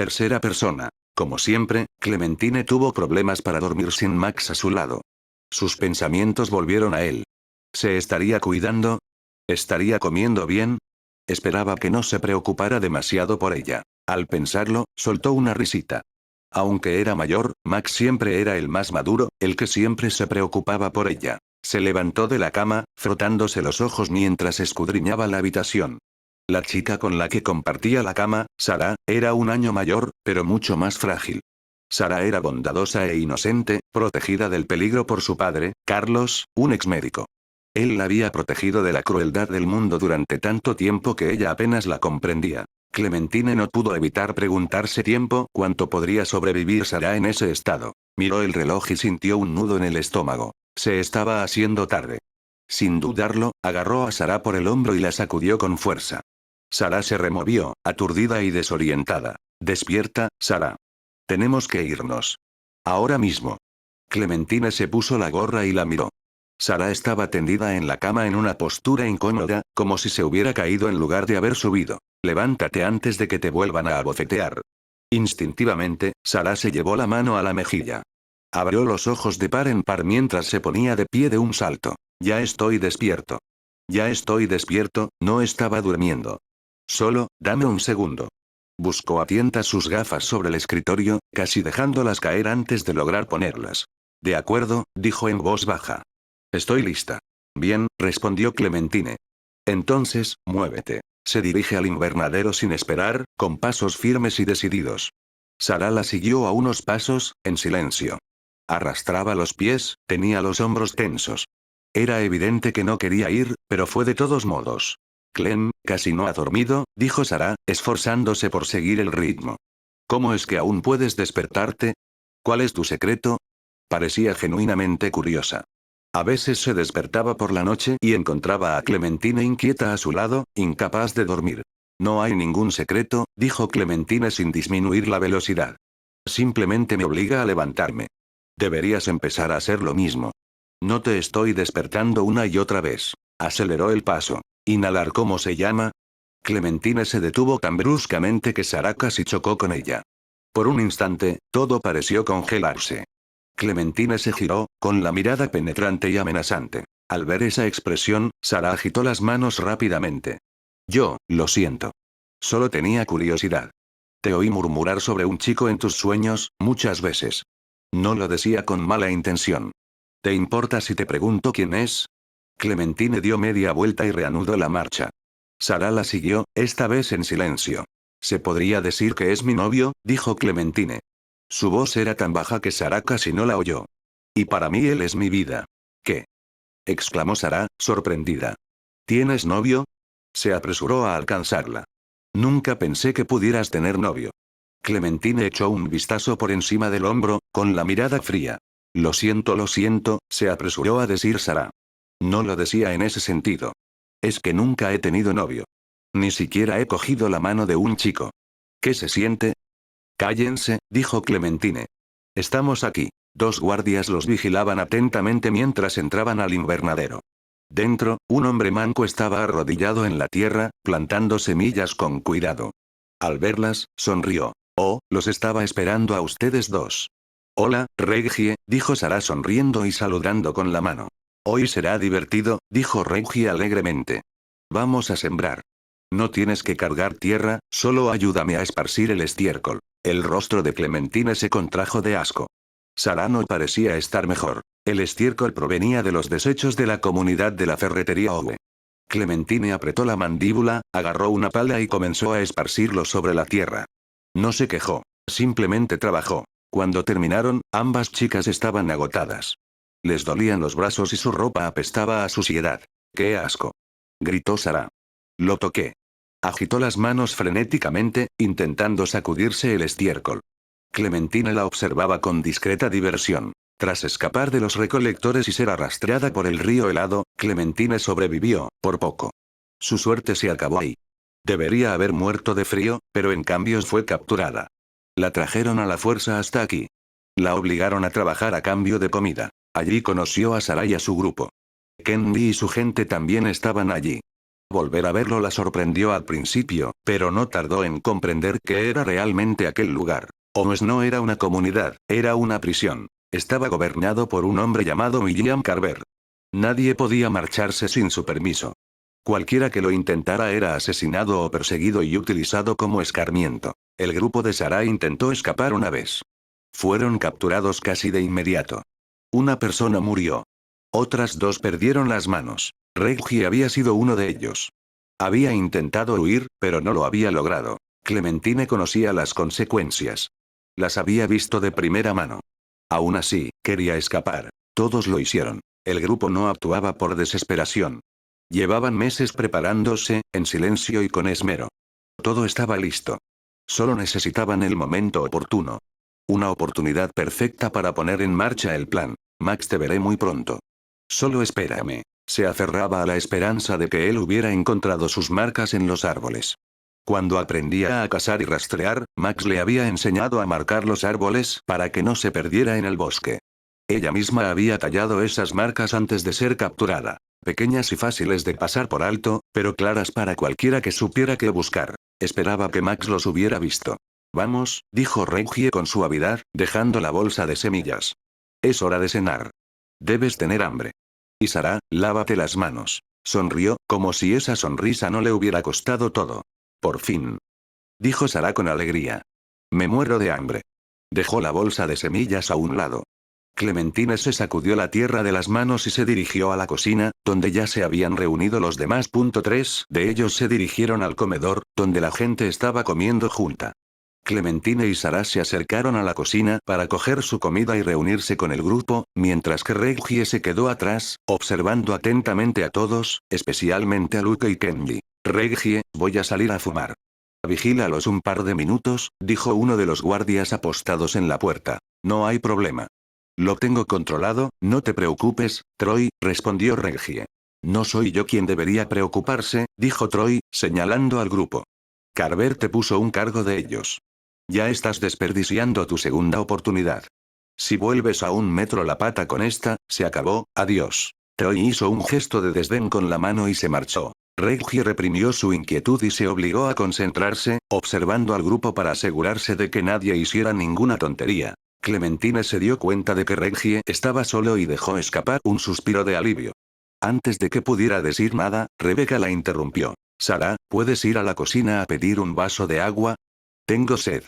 Tercera persona. Como siempre, Clementine tuvo problemas para dormir sin Max a su lado. Sus pensamientos volvieron a él. ¿Se estaría cuidando? ¿Estaría comiendo bien? Esperaba que no se preocupara demasiado por ella. Al pensarlo, soltó una risita. Aunque era mayor, Max siempre era el más maduro, el que siempre se preocupaba por ella. Se levantó de la cama, frotándose los ojos mientras escudriñaba la habitación. La chica con la que compartía la cama, Sara, era un año mayor, pero mucho más frágil. Sara era bondadosa e inocente, protegida del peligro por su padre, Carlos, un exmédico. Él la había protegido de la crueldad del mundo durante tanto tiempo que ella apenas la comprendía. Clementine no pudo evitar preguntarse cuánto podría sobrevivir Sara en ese estado. Miró el reloj y sintió un nudo en el estómago. Se estaba haciendo tarde. Sin dudarlo, agarró a Sara por el hombro y la sacudió con fuerza. Sara se removió, aturdida y desorientada. Despierta, Sara. Tenemos que irnos. Ahora mismo. Clementine se puso la gorra y la miró. Sara estaba tendida en la cama en una postura incómoda, como si se hubiera caído en lugar de haber subido. Levántate antes de que te vuelvan a abofetear. Instintivamente, Sara se llevó la mano a la mejilla. Abrió los ojos de par en par mientras se ponía de pie de un salto. Ya estoy despierto. Ya estoy despierto, no estaba durmiendo. Solo, dame un segundo. Buscó a tientas sus gafas sobre el escritorio, casi dejándolas caer antes de lograr ponerlas. De acuerdo, dijo en voz baja. Estoy lista. Bien, respondió Clementine. Entonces, muévete. Se dirige al invernadero sin esperar, con pasos firmes y decididos. Sara la siguió a unos pasos, en silencio. Arrastraba los pies, tenía los hombros tensos. Era evidente que no quería ir, pero fue de todos modos. Clem, casi no ha dormido, dijo Sara, esforzándose por seguir el ritmo. ¿Cómo es que aún puedes despertarte? ¿Cuál es tu secreto? Parecía genuinamente curiosa. A veces se despertaba por la noche y encontraba a Clementine inquieta a su lado, incapaz de dormir. No hay ningún secreto, dijo Clementine sin disminuir la velocidad. Simplemente me obliga a levantarme. Deberías empezar a hacer lo mismo. No te estoy despertando una y otra vez. Aceleró el paso. Inhalar, ¿cómo se llama? Clementine se detuvo tan bruscamente que Sara casi chocó con ella. Por un instante, todo pareció congelarse. Clementine se giró, con la mirada penetrante y amenazante. Al ver esa expresión, Sara agitó las manos rápidamente. Lo siento. Solo tenía curiosidad. Te oí murmurar sobre un chico en tus sueños, muchas veces. No lo decía con mala intención. ¿Te importa si te pregunto quién es? Clementine dio media vuelta y reanudó la marcha. Sara la siguió, esta vez en silencio. Se podría decir que es mi novio, dijo Clementine. Su voz era tan baja que Sara casi no la oyó. Y para mí él es mi vida. ¿Qué? Exclamó Sara, sorprendida. ¿Tienes novio? Se apresuró a alcanzarla. Nunca pensé que pudieras tener novio. Clementine echó un vistazo por encima del hombro, con la mirada fría. Lo siento, se apresuró a decir Sara. No lo decía en ese sentido. Es que nunca he tenido novio. Ni siquiera he cogido la mano de un chico. ¿Qué se siente? Cállense, dijo Clementine. Estamos aquí. Dos guardias los vigilaban atentamente mientras entraban al invernadero. Dentro, un hombre manco estaba arrodillado en la tierra, plantando semillas con cuidado. Al verlas, sonrió. Oh, los estaba esperando a ustedes dos. Hola, Reggie, dijo Sara sonriendo y saludando con la mano. Hoy será divertido, dijo Reggie alegremente. Vamos a sembrar. No tienes que cargar tierra, solo ayúdame a esparcir el estiércol. El rostro de Clementine se contrajo de asco. Sara no parecía estar mejor. El estiércol provenía de los desechos de la comunidad de la ferretería Owe. Clementine apretó la mandíbula, agarró una pala y comenzó a esparcirlo sobre la tierra. No se quejó, simplemente trabajó. Cuando terminaron, ambas chicas estaban agotadas. Les dolían los brazos y su ropa apestaba a suciedad. ¡Qué asco! Gritó Sara. Lo toqué. Agitó las manos frenéticamente, intentando sacudirse el estiércol. Clementine la observaba con discreta diversión. Tras escapar de los recolectores y ser arrastrada por el río helado, Clementine sobrevivió, por poco. Su suerte se acabó ahí. Debería haber muerto de frío, pero en cambio fue capturada. La trajeron a la fuerza hasta aquí. La obligaron a trabajar a cambio de comida. Allí conoció a Sara y a su grupo. Kenny y su gente también estaban allí. Volver a verlo la sorprendió al principio, pero no tardó en comprender que era realmente aquel lugar. No era una comunidad, era una prisión. Estaba gobernado por un hombre llamado William Carver. Nadie podía marcharse sin su permiso. Cualquiera que lo intentara era asesinado o perseguido y utilizado como escarmiento. El grupo de Sarah intentó escapar una vez. Fueron capturados casi de inmediato. Una persona murió. Otras dos perdieron las manos. Reggie había sido uno de ellos. Había intentado huir, pero no lo había logrado. Clementine conocía las consecuencias. Las había visto de primera mano. Aún así, quería escapar. Todos lo hicieron. El grupo no actuaba por desesperación. Llevaban meses preparándose, en silencio y con esmero. Todo estaba listo. Solo necesitaban el momento oportuno. Una oportunidad perfecta para poner en marcha el plan. Max, te veré muy pronto. Solo espérame. Se aferraba a la esperanza de que él hubiera encontrado sus marcas en los árboles. Cuando aprendía a cazar y rastrear, Max le había enseñado a marcar los árboles para que no se perdiera en el bosque. Ella misma había tallado esas marcas antes de ser capturada. Pequeñas y fáciles de pasar por alto, pero claras para cualquiera que supiera qué buscar. Esperaba que Max los hubiera visto. Vamos, dijo Reggie con suavidad, dejando la bolsa de semillas. Es hora de cenar. Debes tener hambre. Y Sarah, lávate las manos. Sonrió, como si esa sonrisa no le hubiera costado todo. Por fin. Dijo Sarah con alegría. Me muero de hambre. Dejó la bolsa de semillas a un lado. Clementine se sacudió la tierra de las manos y se dirigió a la cocina, donde ya se habían reunido los demás. 3 de ellos se dirigieron al comedor, donde la gente estaba comiendo junta. Clementine y Sarah se acercaron a la cocina para coger su comida y reunirse con el grupo, mientras que Reggie se quedó atrás, observando atentamente a todos, especialmente a Luke y Kenji. Reggie, voy a salir a fumar. Vigílalos un par de minutos, dijo uno de los guardias apostados en la puerta. No hay problema. Lo tengo controlado, no te preocupes, Troy, respondió Reggie. No soy yo quien debería preocuparse, dijo Troy, señalando al grupo. Carver te puso un cargo de ellos. Ya estás desperdiciando tu segunda oportunidad. Si vuelves a un metro la pata con esta, se acabó, adiós. Troy hizo un gesto de desdén con la mano y se marchó. Reggie reprimió su inquietud y se obligó a concentrarse, observando al grupo para asegurarse de que nadie hiciera ninguna tontería. Clementine se dio cuenta de que Reggie estaba solo y dejó escapar un suspiro de alivio. Antes de que pudiera decir nada, Rebecca la interrumpió. Sarah, ¿puedes ir a la cocina a pedir un vaso de agua? Tengo sed.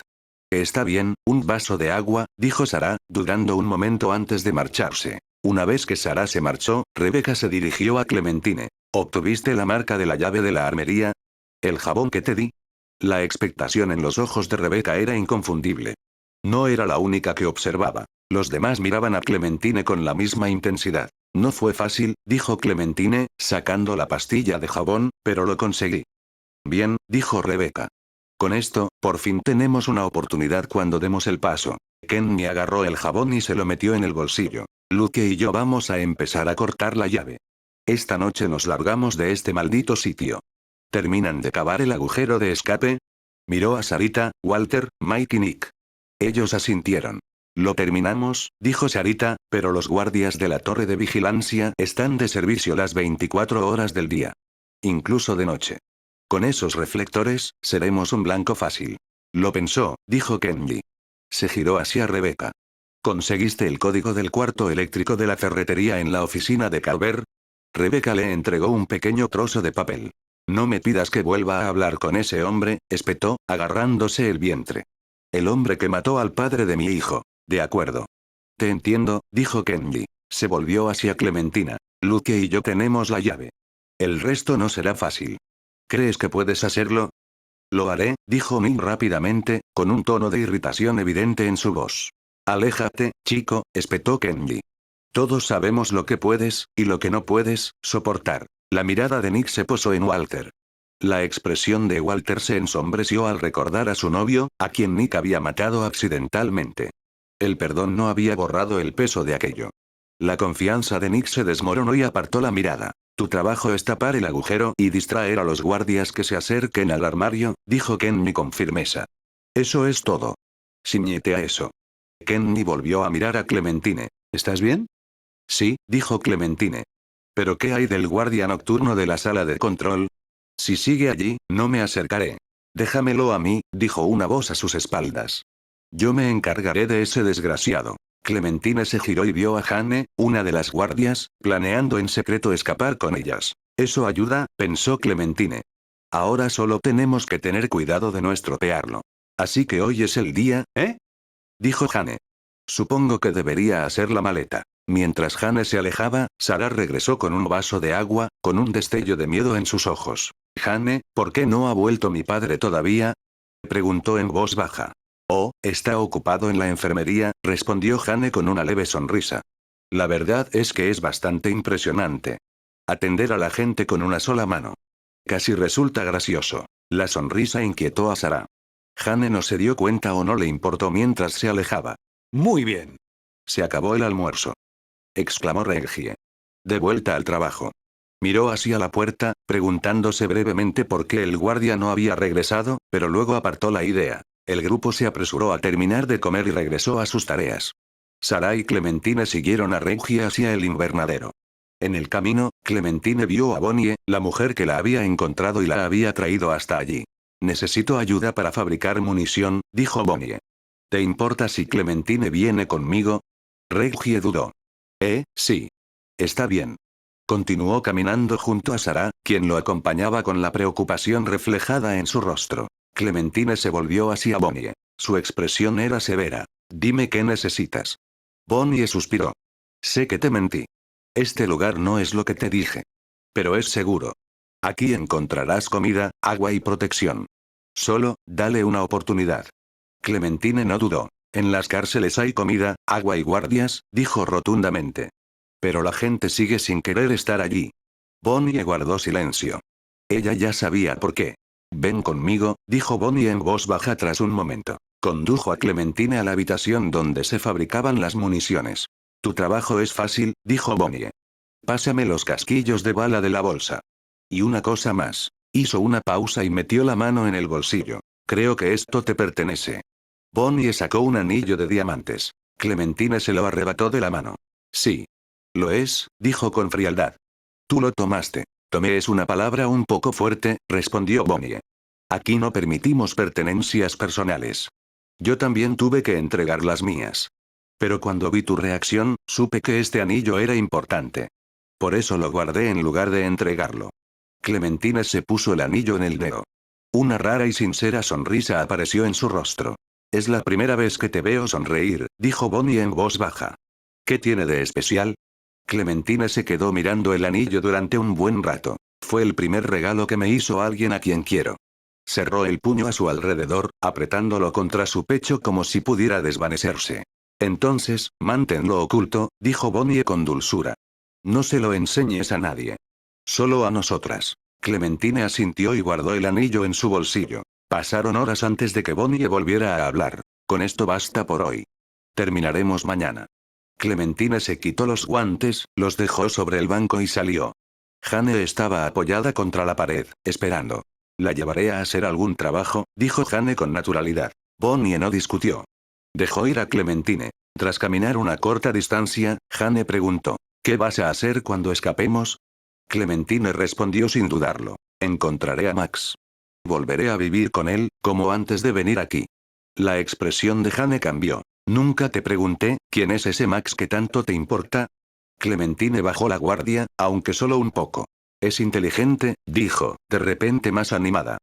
Está bien, un vaso de agua, dijo Sarah, dudando un momento antes de marcharse. Una vez que Sarah se marchó, Rebecca se dirigió a Clementine. ¿Obtuviste la marca de la llave de la armería? ¿El jabón que te di? La expectación en los ojos de Rebecca era inconfundible. No era la única que observaba. Los demás miraban a Clementine con la misma intensidad. No fue fácil, dijo Clementine, sacando la pastilla de jabón, pero lo conseguí. Bien, dijo Rebecca. Con esto, por fin tenemos una oportunidad cuando demos el paso. Kenny agarró el jabón y se lo metió en el bolsillo. Luke y yo vamos a empezar a cortar la llave. Esta noche nos largamos de este maldito sitio. ¿Terminan de cavar el agujero de escape? Miró a Sarita, Walter, Mike y Nick. Ellos asintieron. Lo terminamos, dijo Sarita, pero los guardias de la torre de vigilancia están de servicio las 24 horas del día. Incluso de noche. Con esos reflectores, seremos un blanco fácil. Lo pensó, dijo Kenji. Se giró hacia Rebecca. ¿Conseguiste el código del cuarto eléctrico de la ferretería en la oficina de Carver? Rebecca le entregó un pequeño trozo de papel. No me pidas que vuelva a hablar con ese hombre, espetó, agarrándose el vientre. El hombre que mató al padre de mi hijo. De acuerdo. Te entiendo, dijo Kenji. Se volvió hacia Clementina. Luke y yo tenemos la llave. El resto no será fácil. ¿Crees que puedes hacerlo? Lo haré, dijo Min rápidamente, con un tono de irritación evidente en su voz. Aléjate, chico, espetó Kenji. Todos sabemos lo que puedes, y lo que no puedes, soportar. La mirada de Nick se posó en Walter. La expresión de Walter se ensombreció al recordar a su novio, a quien Nick había matado accidentalmente. El perdón no había borrado el peso de aquello. La confianza de Nick se desmoronó y apartó la mirada. Tu trabajo es tapar el agujero y distraer a los guardias que se acerquen al armario, dijo Kenny con firmeza. Eso es todo. Ciñete a eso. Kenny volvió a mirar a Clementine. ¿Estás bien? Sí, dijo Clementine. ¿Pero qué hay del guardia nocturno de la sala de control? Si sigue allí, no me acercaré. Déjamelo a mí, dijo una voz a sus espaldas. Yo me encargaré de ese desgraciado. Clementine se giró y vio a Jane, una de las guardias, planeando en secreto escapar con ellas. Eso ayuda, pensó Clementine. Ahora solo tenemos que tener cuidado de no estropearlo. Así que hoy es el día, ¿eh? Dijo Jane. Supongo que debería hacer la maleta. Mientras Jane se alejaba, Sarah regresó con un vaso de agua, con un destello de miedo en sus ojos. Jane, ¿por qué no ha vuelto mi padre todavía? Preguntó en voz baja. Oh, está ocupado en la enfermería, respondió Jane con una leve sonrisa. La verdad es que es bastante impresionante. Atender a la gente con una sola mano. Casi resulta gracioso. La sonrisa inquietó a Sarah. Jane no se dio cuenta o no le importó mientras se alejaba. Muy bien. Se acabó el almuerzo. Exclamó Reggie. De vuelta al trabajo. Miró hacia la puerta, preguntándose brevemente por qué el guardia no había regresado, pero luego apartó la idea. El grupo se apresuró a terminar de comer y regresó a sus tareas. Sarah y Clementine siguieron a Reggie hacia el invernadero. En el camino, Clementine vio a Bonnie, la mujer que la había encontrado y la había traído hasta allí. Necesito ayuda para fabricar munición, dijo Bonnie. ¿Te importa si Clementine viene conmigo? Reggie dudó. Sí. Está bien. Continuó caminando junto a Sarah, quien lo acompañaba con la preocupación reflejada en su rostro. Clementine se volvió hacia Bonnie. Su expresión era severa. Dime qué necesitas. Bonnie suspiró. Sé que te mentí. Este lugar no es lo que te dije. Pero es seguro. Aquí encontrarás comida, agua y protección. Solo, dale una oportunidad. Clementine no dudó. En las cárceles hay comida, agua y guardias, dijo rotundamente. Pero la gente sigue sin querer estar allí. Bonnie guardó silencio. Ella ya sabía por qué. Ven conmigo, dijo Bonnie en voz baja tras un momento. Condujo a Clementine a la habitación donde se fabricaban las municiones. Tu trabajo es fácil, dijo Bonnie. Pásame los casquillos de bala de la bolsa. Y una cosa más. Hizo una pausa y metió la mano en el bolsillo. Creo que esto te pertenece. Bonnie sacó un anillo de diamantes. Clementine se lo arrebató de la mano. Sí. Lo es, dijo con frialdad. Tú lo tomaste. Tomé es una palabra un poco fuerte, respondió Bonnie. Aquí no permitimos pertenencias personales. Yo también tuve que entregar las mías. Pero cuando vi tu reacción, supe que este anillo era importante. Por eso lo guardé en lugar de entregarlo. Clementine se puso el anillo en el dedo. Una rara y sincera sonrisa apareció en su rostro. Es la primera vez que te veo sonreír, dijo Bonnie en voz baja. ¿Qué tiene de especial? Clementine se quedó mirando el anillo durante un buen rato. Fue el primer regalo que me hizo alguien a quien quiero. Cerró el puño a su alrededor, apretándolo contra su pecho como si pudiera desvanecerse. Entonces, manténlo oculto, dijo Bonnie con dulzura. No se lo enseñes a nadie. Solo a nosotras. Clementine asintió y guardó el anillo en su bolsillo. Pasaron horas antes de que Bonnie volviera a hablar. Con esto basta por hoy. Terminaremos mañana. Clementine se quitó los guantes, los dejó sobre el banco y salió. Jane estaba apoyada contra la pared, esperando. La llevaré a hacer algún trabajo, dijo Jane con naturalidad. Bonnie no discutió. Dejó ir a Clementine. Tras caminar una corta distancia, Jane preguntó. ¿Qué vas a hacer cuando escapemos? Clementine respondió sin dudarlo. Encontraré a Max. Volveré a vivir con él, como antes de venir aquí. La expresión de Jane cambió. Nunca te pregunté, ¿quién es ese Max que tanto te importa? Clementine bajó la guardia, aunque solo un poco. Es inteligente, dijo, de repente más animada.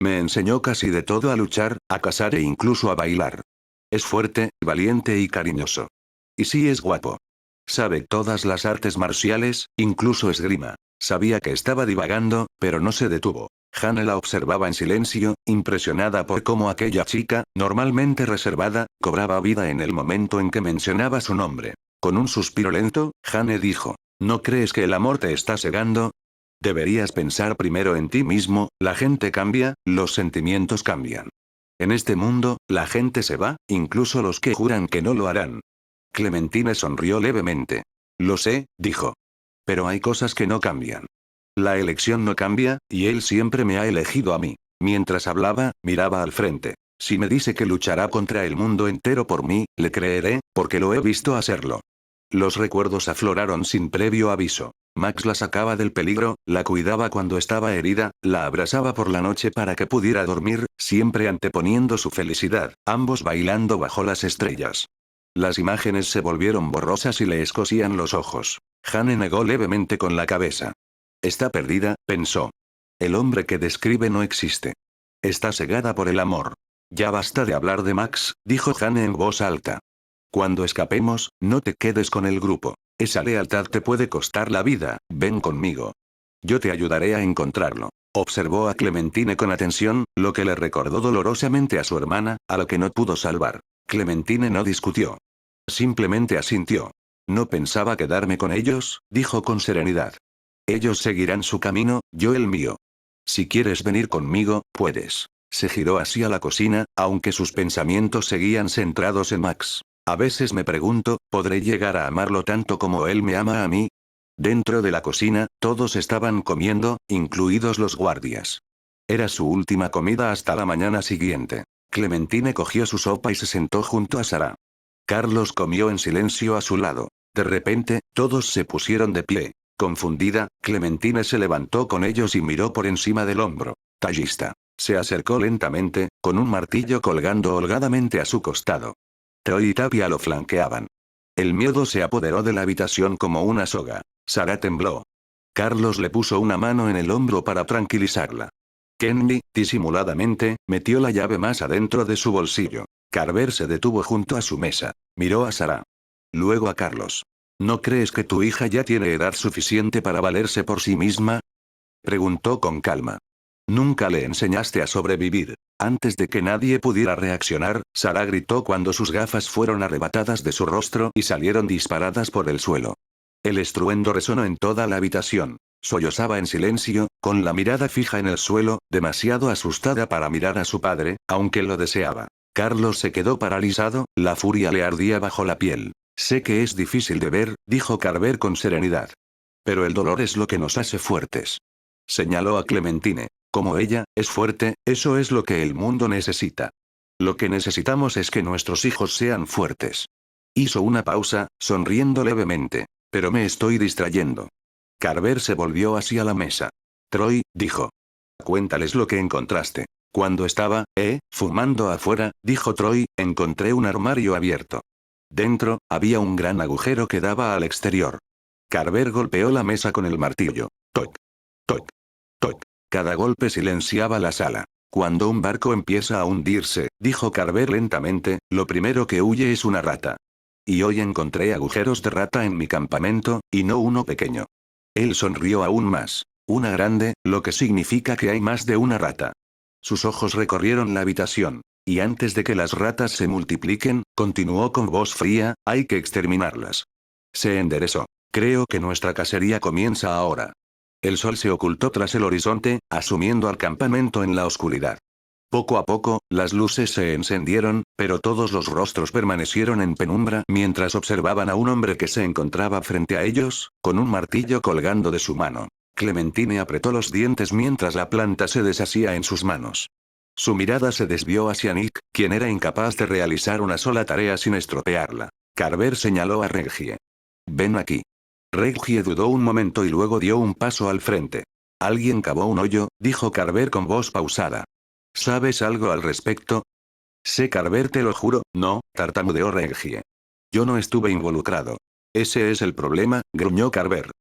Me enseñó casi de todo a luchar, a cazar e incluso a bailar. Es fuerte, valiente y cariñoso. Y sí es guapo. Sabe todas las artes marciales, incluso esgrima. Sabía que estaba divagando, pero no se detuvo. Jane la observaba en silencio, impresionada por cómo aquella chica, normalmente reservada, cobraba vida en el momento en que mencionaba su nombre. Con un suspiro lento, Jane dijo, ¿no crees que el amor te está cegando? Deberías pensar primero en ti mismo, la gente cambia, los sentimientos cambian. En este mundo, la gente se va, incluso los que juran que no lo harán. Clementine sonrió levemente. Lo sé, dijo. Pero hay cosas que no cambian. La elección no cambia, y él siempre me ha elegido a mí. Mientras hablaba, miraba al frente. Si me dice que luchará contra el mundo entero por mí, le creeré, porque lo he visto hacerlo. Los recuerdos afloraron sin previo aviso. Max la sacaba del peligro, la cuidaba cuando estaba herida, la abrazaba por la noche para que pudiera dormir, siempre anteponiendo su felicidad, ambos bailando bajo las estrellas. Las imágenes se volvieron borrosas y le escocían los ojos. Jane negó levemente con la cabeza. Está perdida, pensó. El hombre que describe no existe. Está cegada por el amor. Ya basta de hablar de Max, dijo Jane en voz alta. Cuando escapemos, no te quedes con el grupo. Esa lealtad te puede costar la vida, ven conmigo. Yo te ayudaré a encontrarlo. Observó a Clementine con atención, lo que le recordó dolorosamente a su hermana, a la que no pudo salvar. Clementine no discutió. Simplemente asintió. No pensaba quedarme con ellos, dijo con serenidad. Ellos seguirán su camino, yo el mío. Si quieres venir conmigo, puedes. Se giró hacia la cocina, aunque sus pensamientos seguían centrados en Max. A veces me pregunto, ¿podré llegar a amarlo tanto como él me ama a mí? Dentro de la cocina, todos estaban comiendo, incluidos los guardias. Era su última comida hasta la mañana siguiente. Clementine cogió su sopa y se sentó junto a Sarah. Carlos comió en silencio a su lado. De repente, todos se pusieron de pie. Confundida, Clementine se levantó con ellos y miró por encima del hombro. Tallista. Se acercó lentamente, con un martillo colgando holgadamente a su costado. Troy y Tapia lo flanqueaban. El miedo se apoderó de la habitación como una soga. Sarah tembló. Carlos le puso una mano en el hombro para tranquilizarla. Kenny, disimuladamente, metió la llave más adentro de su bolsillo. Carver se detuvo junto a su mesa. Miró a Sarah. Luego a Carlos. ¿No crees que tu hija ya tiene edad suficiente para valerse por sí misma? Preguntó con calma. Nunca le enseñaste a sobrevivir. Antes de que nadie pudiera reaccionar, Sarah gritó cuando sus gafas fueron arrebatadas de su rostro y salieron disparadas por el suelo. El estruendo resonó en toda la habitación. Sollozaba en silencio, con la mirada fija en el suelo, demasiado asustada para mirar a su padre, aunque lo deseaba. Carlos se quedó paralizado, la furia le ardía bajo la piel. Sé que es difícil de ver, dijo Carver con serenidad. Pero el dolor es lo que nos hace fuertes. Señaló a Clementine. Como ella, es fuerte, eso es lo que el mundo necesita. Lo que necesitamos es que nuestros hijos sean fuertes. Hizo una pausa, sonriendo levemente. Pero me estoy distrayendo. Carver se volvió hacia la mesa. Troy, dijo. Cuéntales lo que encontraste. Cuando estaba, fumando afuera, dijo Troy, encontré un armario abierto. Dentro, había un gran agujero que daba al exterior. Carver golpeó la mesa con el martillo. Toc. Toc. Toc. Cada golpe silenciaba la sala. Cuando un barco empieza a hundirse, dijo Carver lentamente, lo primero que huye es una rata. Y hoy encontré agujeros de rata en mi campamento, y no uno pequeño. Él sonrió aún más. Una grande, lo que significa que hay más de una rata. Sus ojos recorrieron la habitación. Y antes de que las ratas se multipliquen, continuó con voz fría, hay que exterminarlas. Se enderezó. Creo que nuestra cacería comienza ahora. El sol se ocultó tras el horizonte, asumiendo al campamento en la oscuridad. Poco a poco, las luces se encendieron, pero todos los rostros permanecieron en penumbra mientras observaban a un hombre que se encontraba frente a ellos, con un martillo colgando de su mano. Clementine apretó los dientes mientras la planta se deshacía en sus manos. Su mirada se desvió hacia Nick, quien era incapaz de realizar una sola tarea sin estropearla. Carver señaló a Reggie. Ven aquí. Reggie dudó un momento y luego dio un paso al frente. Alguien cavó un hoyo, dijo Carver con voz pausada. ¿Sabes algo al respecto? Sé, Carver, te lo juro, no, tartamudeó Reggie. Yo no estuve involucrado. Ese es el problema, gruñó Carver.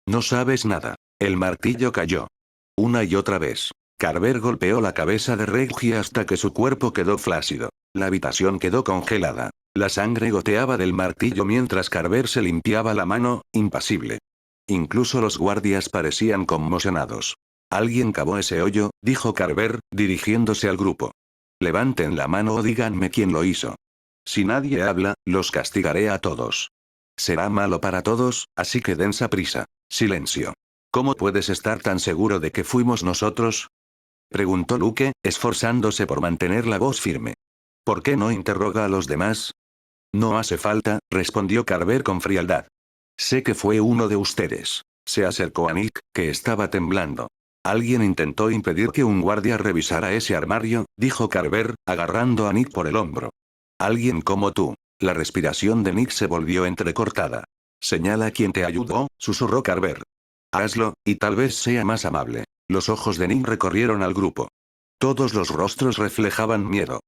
No sabes nada. El martillo cayó. Una y otra vez. Carver golpeó la cabeza de Reggie hasta que su cuerpo quedó flácido. La habitación quedó congelada. La sangre goteaba del martillo mientras Carver se limpiaba la mano, impasible. Incluso los guardias parecían conmocionados. Alguien cavó ese hoyo, dijo Carver, dirigiéndose al grupo. Levanten la mano o díganme quién lo hizo. Si nadie habla, los castigaré a todos. Será malo para todos, así que dense prisa. Silencio. ¿Cómo puedes estar tan seguro de que fuimos nosotros? Preguntó Luke, esforzándose por mantener la voz firme. ¿Por qué no interroga a los demás? No hace falta, respondió Carver con frialdad. Sé que fue uno de ustedes. Se acercó a Nick, que estaba temblando. Alguien intentó impedir que un guardia revisara ese armario, dijo Carver, agarrando a Nick por el hombro. Alguien como tú. La respiración de Nick se volvió entrecortada. Señala a quien te ayudó, susurró Carver. Hazlo, y tal vez sea más amable. Los ojos de Nick recorrieron al grupo. Todos los rostros reflejaban miedo.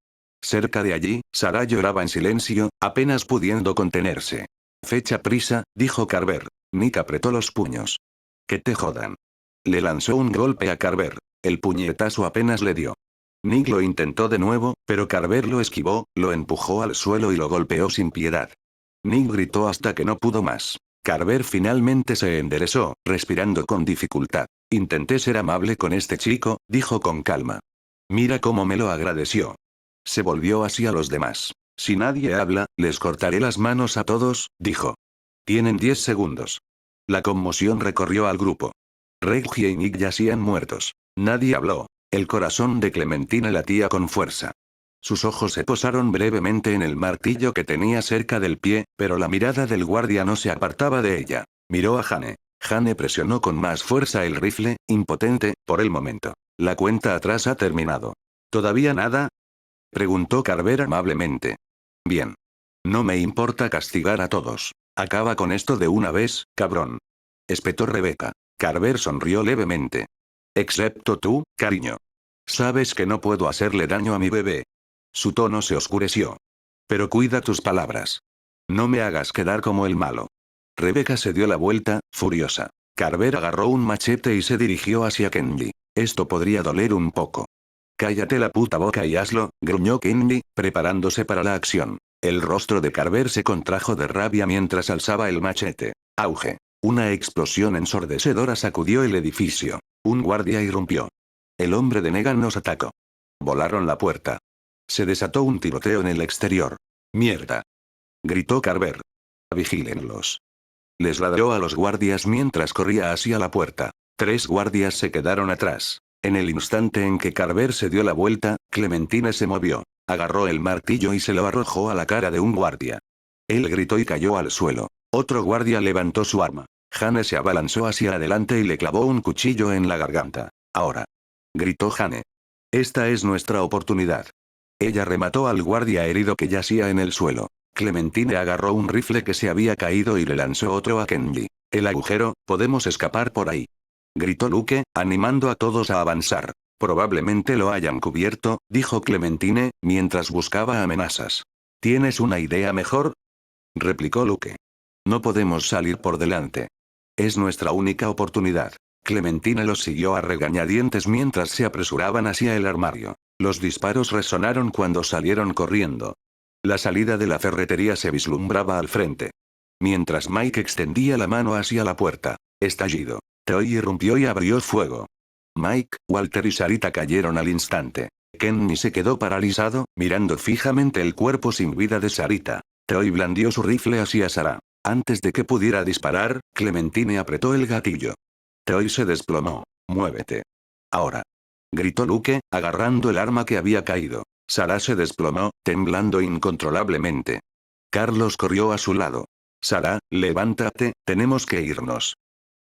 Cerca de allí, Sarah lloraba en silencio, apenas pudiendo contenerse. Fecha prisa, dijo Carver. Nick apretó los puños. Que te jodan. Le lanzó un golpe a Carver. El puñetazo apenas le dio. Nick lo intentó de nuevo, pero Carver lo esquivó, lo empujó al suelo y lo golpeó sin piedad. Nick gritó hasta que no pudo más. Carver finalmente se enderezó, respirando con dificultad. Intenté ser amable con este chico, dijo con calma. Mira cómo me lo agradeció. Se volvió hacia los demás. Si nadie habla, les cortaré las manos a todos, dijo. Tienen 10 segundos. La conmoción recorrió al grupo. Reggie y Nick yacían muertos. Nadie habló. El corazón de Clementine latía con fuerza. Sus ojos se posaron brevemente en el martillo que tenía cerca del pie, pero la mirada del guardia no se apartaba de ella. Miró a Jane. Jane presionó con más fuerza el rifle, impotente, por el momento. La cuenta atrás ha terminado. ¿Todavía nada? Preguntó Carver amablemente. Bien. No me importa castigar a todos. Acaba con esto de una vez, cabrón. Espetó Rebecca. Carver sonrió levemente. Excepto tú, cariño. Sabes que no puedo hacerle daño a mi bebé. Su tono se oscureció. Pero cuida tus palabras. No me hagas quedar como el malo. Rebecca se dio la vuelta, furiosa. Carver agarró un machete y se dirigió hacia Kenji. Esto podría doler un poco. Cállate la puta boca y hazlo, gruñó Kenji, preparándose para la acción. El rostro de Carver se contrajo de rabia mientras alzaba el machete. Auge. Una explosión ensordecedora sacudió el edificio. Un guardia irrumpió. El hombre de Negan nos atacó. Volaron la puerta. Se desató un tiroteo en el exterior. ¡Mierda!, gritó Carver. Vigílenlos. Les ladró a los guardias mientras corría hacia la puerta. 3 guardias se quedaron atrás. En el instante en que Carver se dio la vuelta, Clementine se movió. Agarró el martillo y se lo arrojó a la cara de un guardia. Él gritó y cayó al suelo. Otro guardia levantó su arma. Jane se abalanzó hacia adelante y le clavó un cuchillo en la garganta. Ahora, gritó Jane. Esta es nuestra oportunidad. Ella remató al guardia herido que yacía en el suelo. Clementine agarró un rifle que se había caído y le lanzó otro a Kenji. El agujero, podemos escapar por ahí. Gritó Luke, animando a todos a avanzar. Probablemente lo hayan cubierto, dijo Clementine, mientras buscaba amenazas. ¿Tienes una idea mejor?, replicó Luke. No podemos salir por delante. Es nuestra única oportunidad. Clementine los siguió a regañadientes mientras se apresuraban hacia el armario. Los disparos resonaron cuando salieron corriendo. La salida de la ferretería se vislumbraba al frente. Mientras Mike extendía la mano hacia la puerta. Estallido. Troy irrumpió y abrió fuego. Mike, Walter y Sarita cayeron al instante. Kenny se quedó paralizado, mirando fijamente el cuerpo sin vida de Sarita. Troy blandió su rifle hacia Sarah. Antes de que pudiera disparar, Clementine apretó el gatillo. Troy se desplomó. Muévete. Ahora, gritó Luke, agarrando el arma que había caído. Sarah se desplomó, temblando incontrolablemente. Carlos corrió a su lado. Sarah, levántate, tenemos que irnos,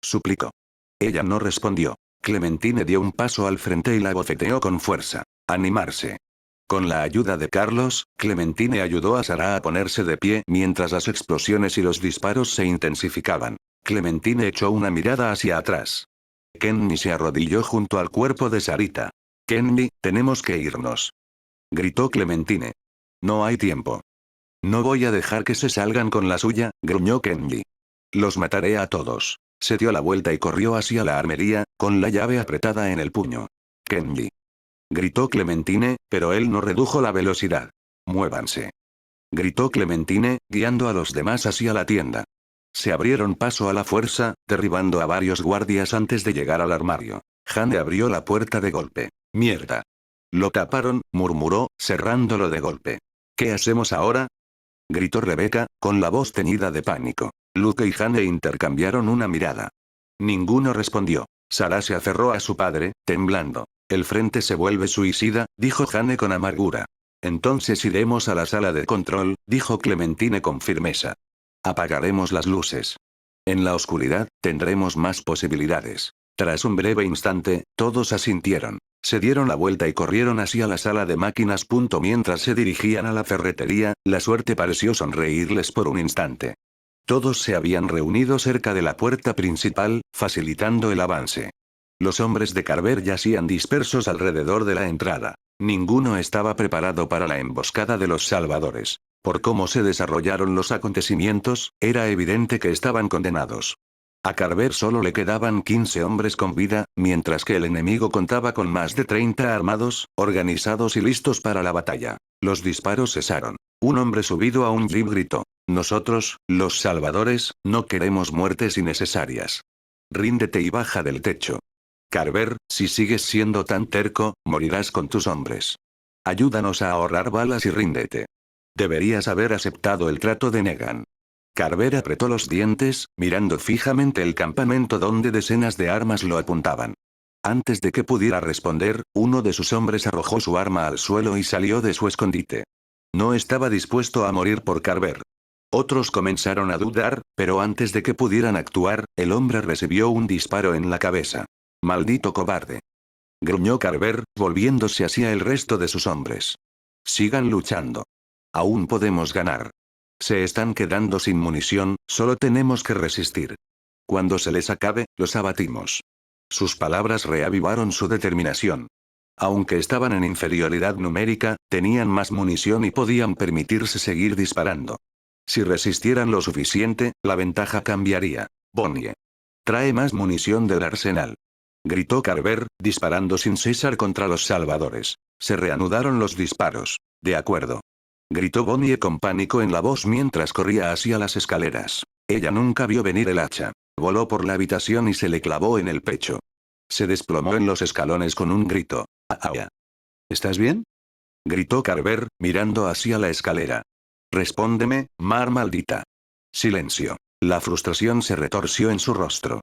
suplicó. Ella no respondió. Clementine dio un paso al frente y la bofeteó con fuerza. Animarse. Con la ayuda de Carlos, Clementine ayudó a Sarah a ponerse de pie mientras las explosiones y los disparos se intensificaban. Clementine echó una mirada hacia atrás. Kenny se arrodilló junto al cuerpo de Sarita. Kenny, tenemos que irnos, gritó Clementine. No hay tiempo. No voy a dejar que se salgan con la suya, gruñó Kenny. Los mataré a todos. Se dio la vuelta y corrió hacia la armería, con la llave apretada en el puño. Kenny, gritó Clementine, pero él no redujo la velocidad. Muévanse, gritó Clementine, guiando a los demás hacia la tienda. Se abrieron paso a la fuerza, derribando a varios guardias antes de llegar al armario. Jane abrió la puerta de golpe. Mierda. Lo taparon, murmuró, cerrándolo de golpe. ¿Qué hacemos ahora?, gritó Rebecca, con la voz teñida de pánico. Luke y Jane intercambiaron una mirada. Ninguno respondió. Sarah se aferró a su padre, temblando. El frente se vuelve suicida, dijo Jane con amargura. Entonces iremos a la sala de control, dijo Clementine con firmeza. Apagaremos las luces. En la oscuridad, tendremos más posibilidades. Tras un breve instante, todos asintieron. Se dieron la vuelta y corrieron hacia la sala de máquinas. Mientras se dirigían a la ferretería, la suerte pareció sonreírles por un instante. Todos se habían reunido cerca de la puerta principal, facilitando el avance. Los hombres de Carver yacían dispersos alrededor de la entrada. Ninguno estaba preparado para la emboscada de los salvadores. Por cómo se desarrollaron los acontecimientos, era evidente que estaban condenados. A Carver solo le quedaban 15 hombres con vida, mientras que el enemigo contaba con más de 30 armados, organizados y listos para la batalla. Los disparos cesaron. Un hombre subido a un jeep gritó: «Nosotros, los salvadores, no queremos muertes innecesarias. Ríndete y baja del techo. Carver, si sigues siendo tan terco, morirás con tus hombres. Ayúdanos a ahorrar balas y ríndete». Deberías haber aceptado el trato de Negan. Carver apretó los dientes, mirando fijamente el campamento donde decenas de armas lo apuntaban. Antes de que pudiera responder, uno de sus hombres arrojó su arma al suelo y salió de su escondite. No estaba dispuesto a morir por Carver. Otros comenzaron a dudar, pero antes de que pudieran actuar, el hombre recibió un disparo en la cabeza. «Maldito cobarde», gruñó Carver, volviéndose hacia el resto de sus hombres. «Sigan luchando. Aún podemos ganar. Se están quedando sin munición, solo tenemos que resistir. Cuando se les acabe, los abatimos». Sus palabras reavivaron su determinación. Aunque estaban en inferioridad numérica, tenían más munición y podían permitirse seguir disparando. Si resistieran lo suficiente, la ventaja cambiaría. «Bonnie. Trae más munición del arsenal», gritó Carver, disparando sin cesar contra los salvadores. Se reanudaron los disparos. «De acuerdo», gritó Bonnie con pánico en la voz mientras corría hacia las escaleras. Ella nunca vio venir el hacha. Voló por la habitación y se le clavó en el pecho. Se desplomó en los escalones con un grito. «¡Ah! ¿Estás bien?», gritó Carver, mirando hacia la escalera. «Respóndeme, Mar maldita». Silencio. La frustración se retorció en su rostro.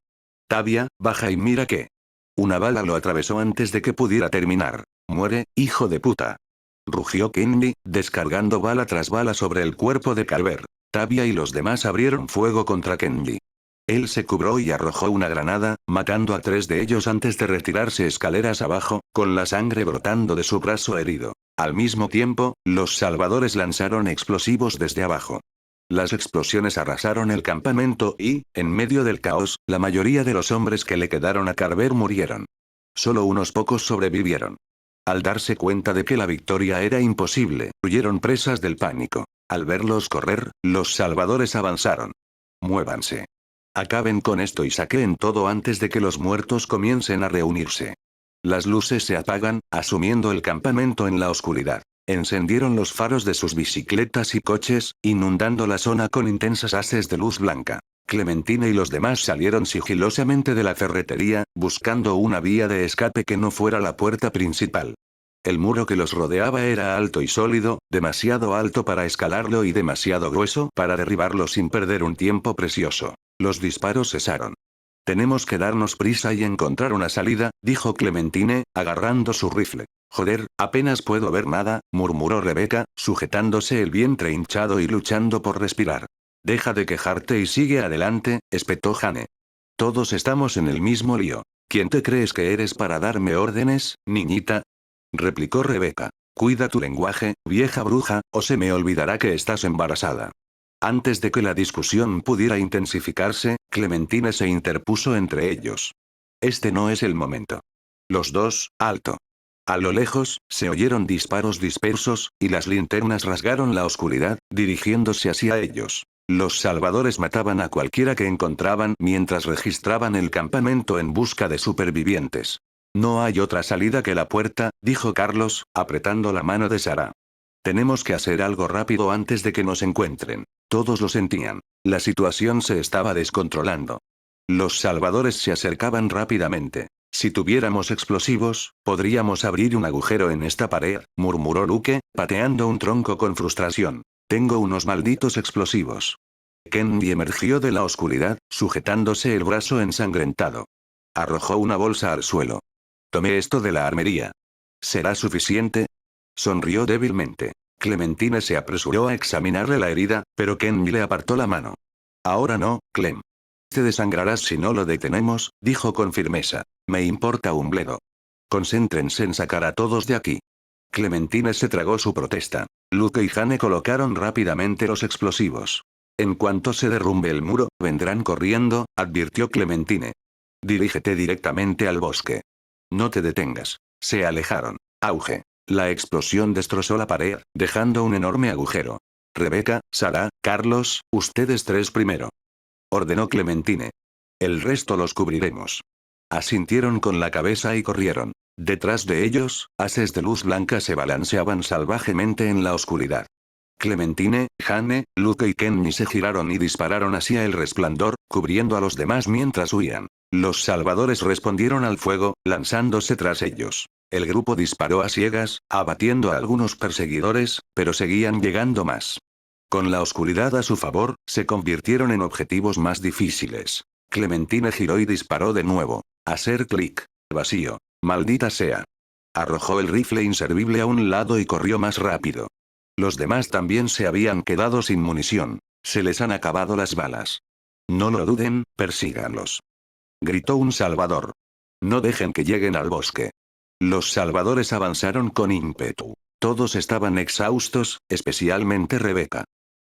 «Tavia, baja y mira que». Una bala lo atravesó antes de que pudiera terminar. «Muere, hijo de puta», rugió Kennedy, descargando bala tras bala sobre el cuerpo de Carver. Tavia y los demás abrieron fuego contra Kennedy. Él se cubrió y arrojó una granada, matando a 3 de ellos antes de retirarse escaleras abajo, con la sangre brotando de su brazo herido. Al mismo tiempo, los salvadores lanzaron explosivos desde abajo. Las explosiones arrasaron el campamento y, en medio del caos, la mayoría de los hombres que le quedaron a Carver murieron. Solo unos pocos sobrevivieron. Al darse cuenta de que la victoria era imposible, huyeron presas del pánico. Al verlos correr, los salvadores avanzaron. «Muévanse. Acaben con esto y saqueen todo antes de que los muertos comiencen a reunirse». Las luces se apagan, asumiendo el campamento en la oscuridad. Encendieron los faros de sus bicicletas y coches, inundando la zona con intensas haces de luz blanca. Clementina y los demás salieron sigilosamente de la ferretería, buscando una vía de escape que no fuera la puerta principal. El muro que los rodeaba era alto y sólido, demasiado alto para escalarlo y demasiado grueso para derribarlo sin perder un tiempo precioso. Los disparos cesaron. «Tenemos que darnos prisa y encontrar una salida», dijo Clementine, agarrando su rifle. «Joder, apenas puedo ver nada», murmuró Rebecca, sujetándose el vientre hinchado y luchando por respirar. «Deja de quejarte y sigue adelante», espetó Jane. «Todos estamos en el mismo lío. ¿Quién te crees que eres para darme órdenes, niñita?», replicó Rebecca. «Cuida tu lenguaje, vieja bruja, o se me olvidará que estás embarazada». Antes de que la discusión pudiera intensificarse, Clementine se interpuso entre ellos. «Este no es el momento». Los dos, alto. A lo lejos, se oyeron disparos dispersos, y las linternas rasgaron la oscuridad, dirigiéndose hacia ellos. Los salvadores mataban a cualquiera que encontraban mientras registraban el campamento en busca de supervivientes. «No hay otra salida que la puerta», dijo Carlos, apretando la mano de Sarah. «Tenemos que hacer algo rápido antes de que nos encuentren». Todos lo sentían. La situación se estaba descontrolando. Los salvadores se acercaban rápidamente. «Si tuviéramos explosivos, podríamos abrir un agujero en esta pared», murmuró Luke, pateando un tronco con frustración. «Tengo unos malditos explosivos». Kennedy emergió de la oscuridad, sujetándose el brazo ensangrentado. Arrojó una bolsa al suelo. «Tomé esto de la armería. ¿Será suficiente?». Sonrió débilmente. Clementine se apresuró a examinarle la herida, pero Kennedy le apartó la mano. «Ahora no, Clem. Te desangrarás si no lo detenemos», dijo con firmeza. «Me importa un bledo. Concéntrense en sacar a todos de aquí». Clementine se tragó su protesta. Luke y Jane colocaron rápidamente los explosivos. En cuanto se derrumbe el muro, vendrán corriendo, advirtió Clementine. Dirígete directamente al bosque. No te detengas. Se alejaron. Auge. La explosión destrozó la pared, dejando un enorme agujero. Rebeca, Sara, Carlos, ustedes tres primero. Ordenó Clementine. El resto los cubriremos. Asintieron con la cabeza y corrieron. Detrás de ellos, haces de luz blanca se balanceaban salvajemente en la oscuridad. Clementine, Jane, Luke y Kenny se giraron y dispararon hacia el resplandor, cubriendo a los demás mientras huían. Los salvadores respondieron al fuego, lanzándose tras ellos. El grupo disparó a ciegas, abatiendo a algunos perseguidores, pero seguían llegando más. Con la oscuridad a su favor, se convirtieron en objetivos más difíciles. Clementine giró y disparó de nuevo. Hacer clic. Vacío. Maldita sea. Arrojó el rifle inservible a un lado y corrió más rápido. Los demás también se habían quedado sin munición. Se les han acabado las balas. No lo duden, persíganlos. Gritó un salvador. No dejen que lleguen al bosque. Los salvadores avanzaron con ímpetu. Todos estaban exhaustos, especialmente Rebeca.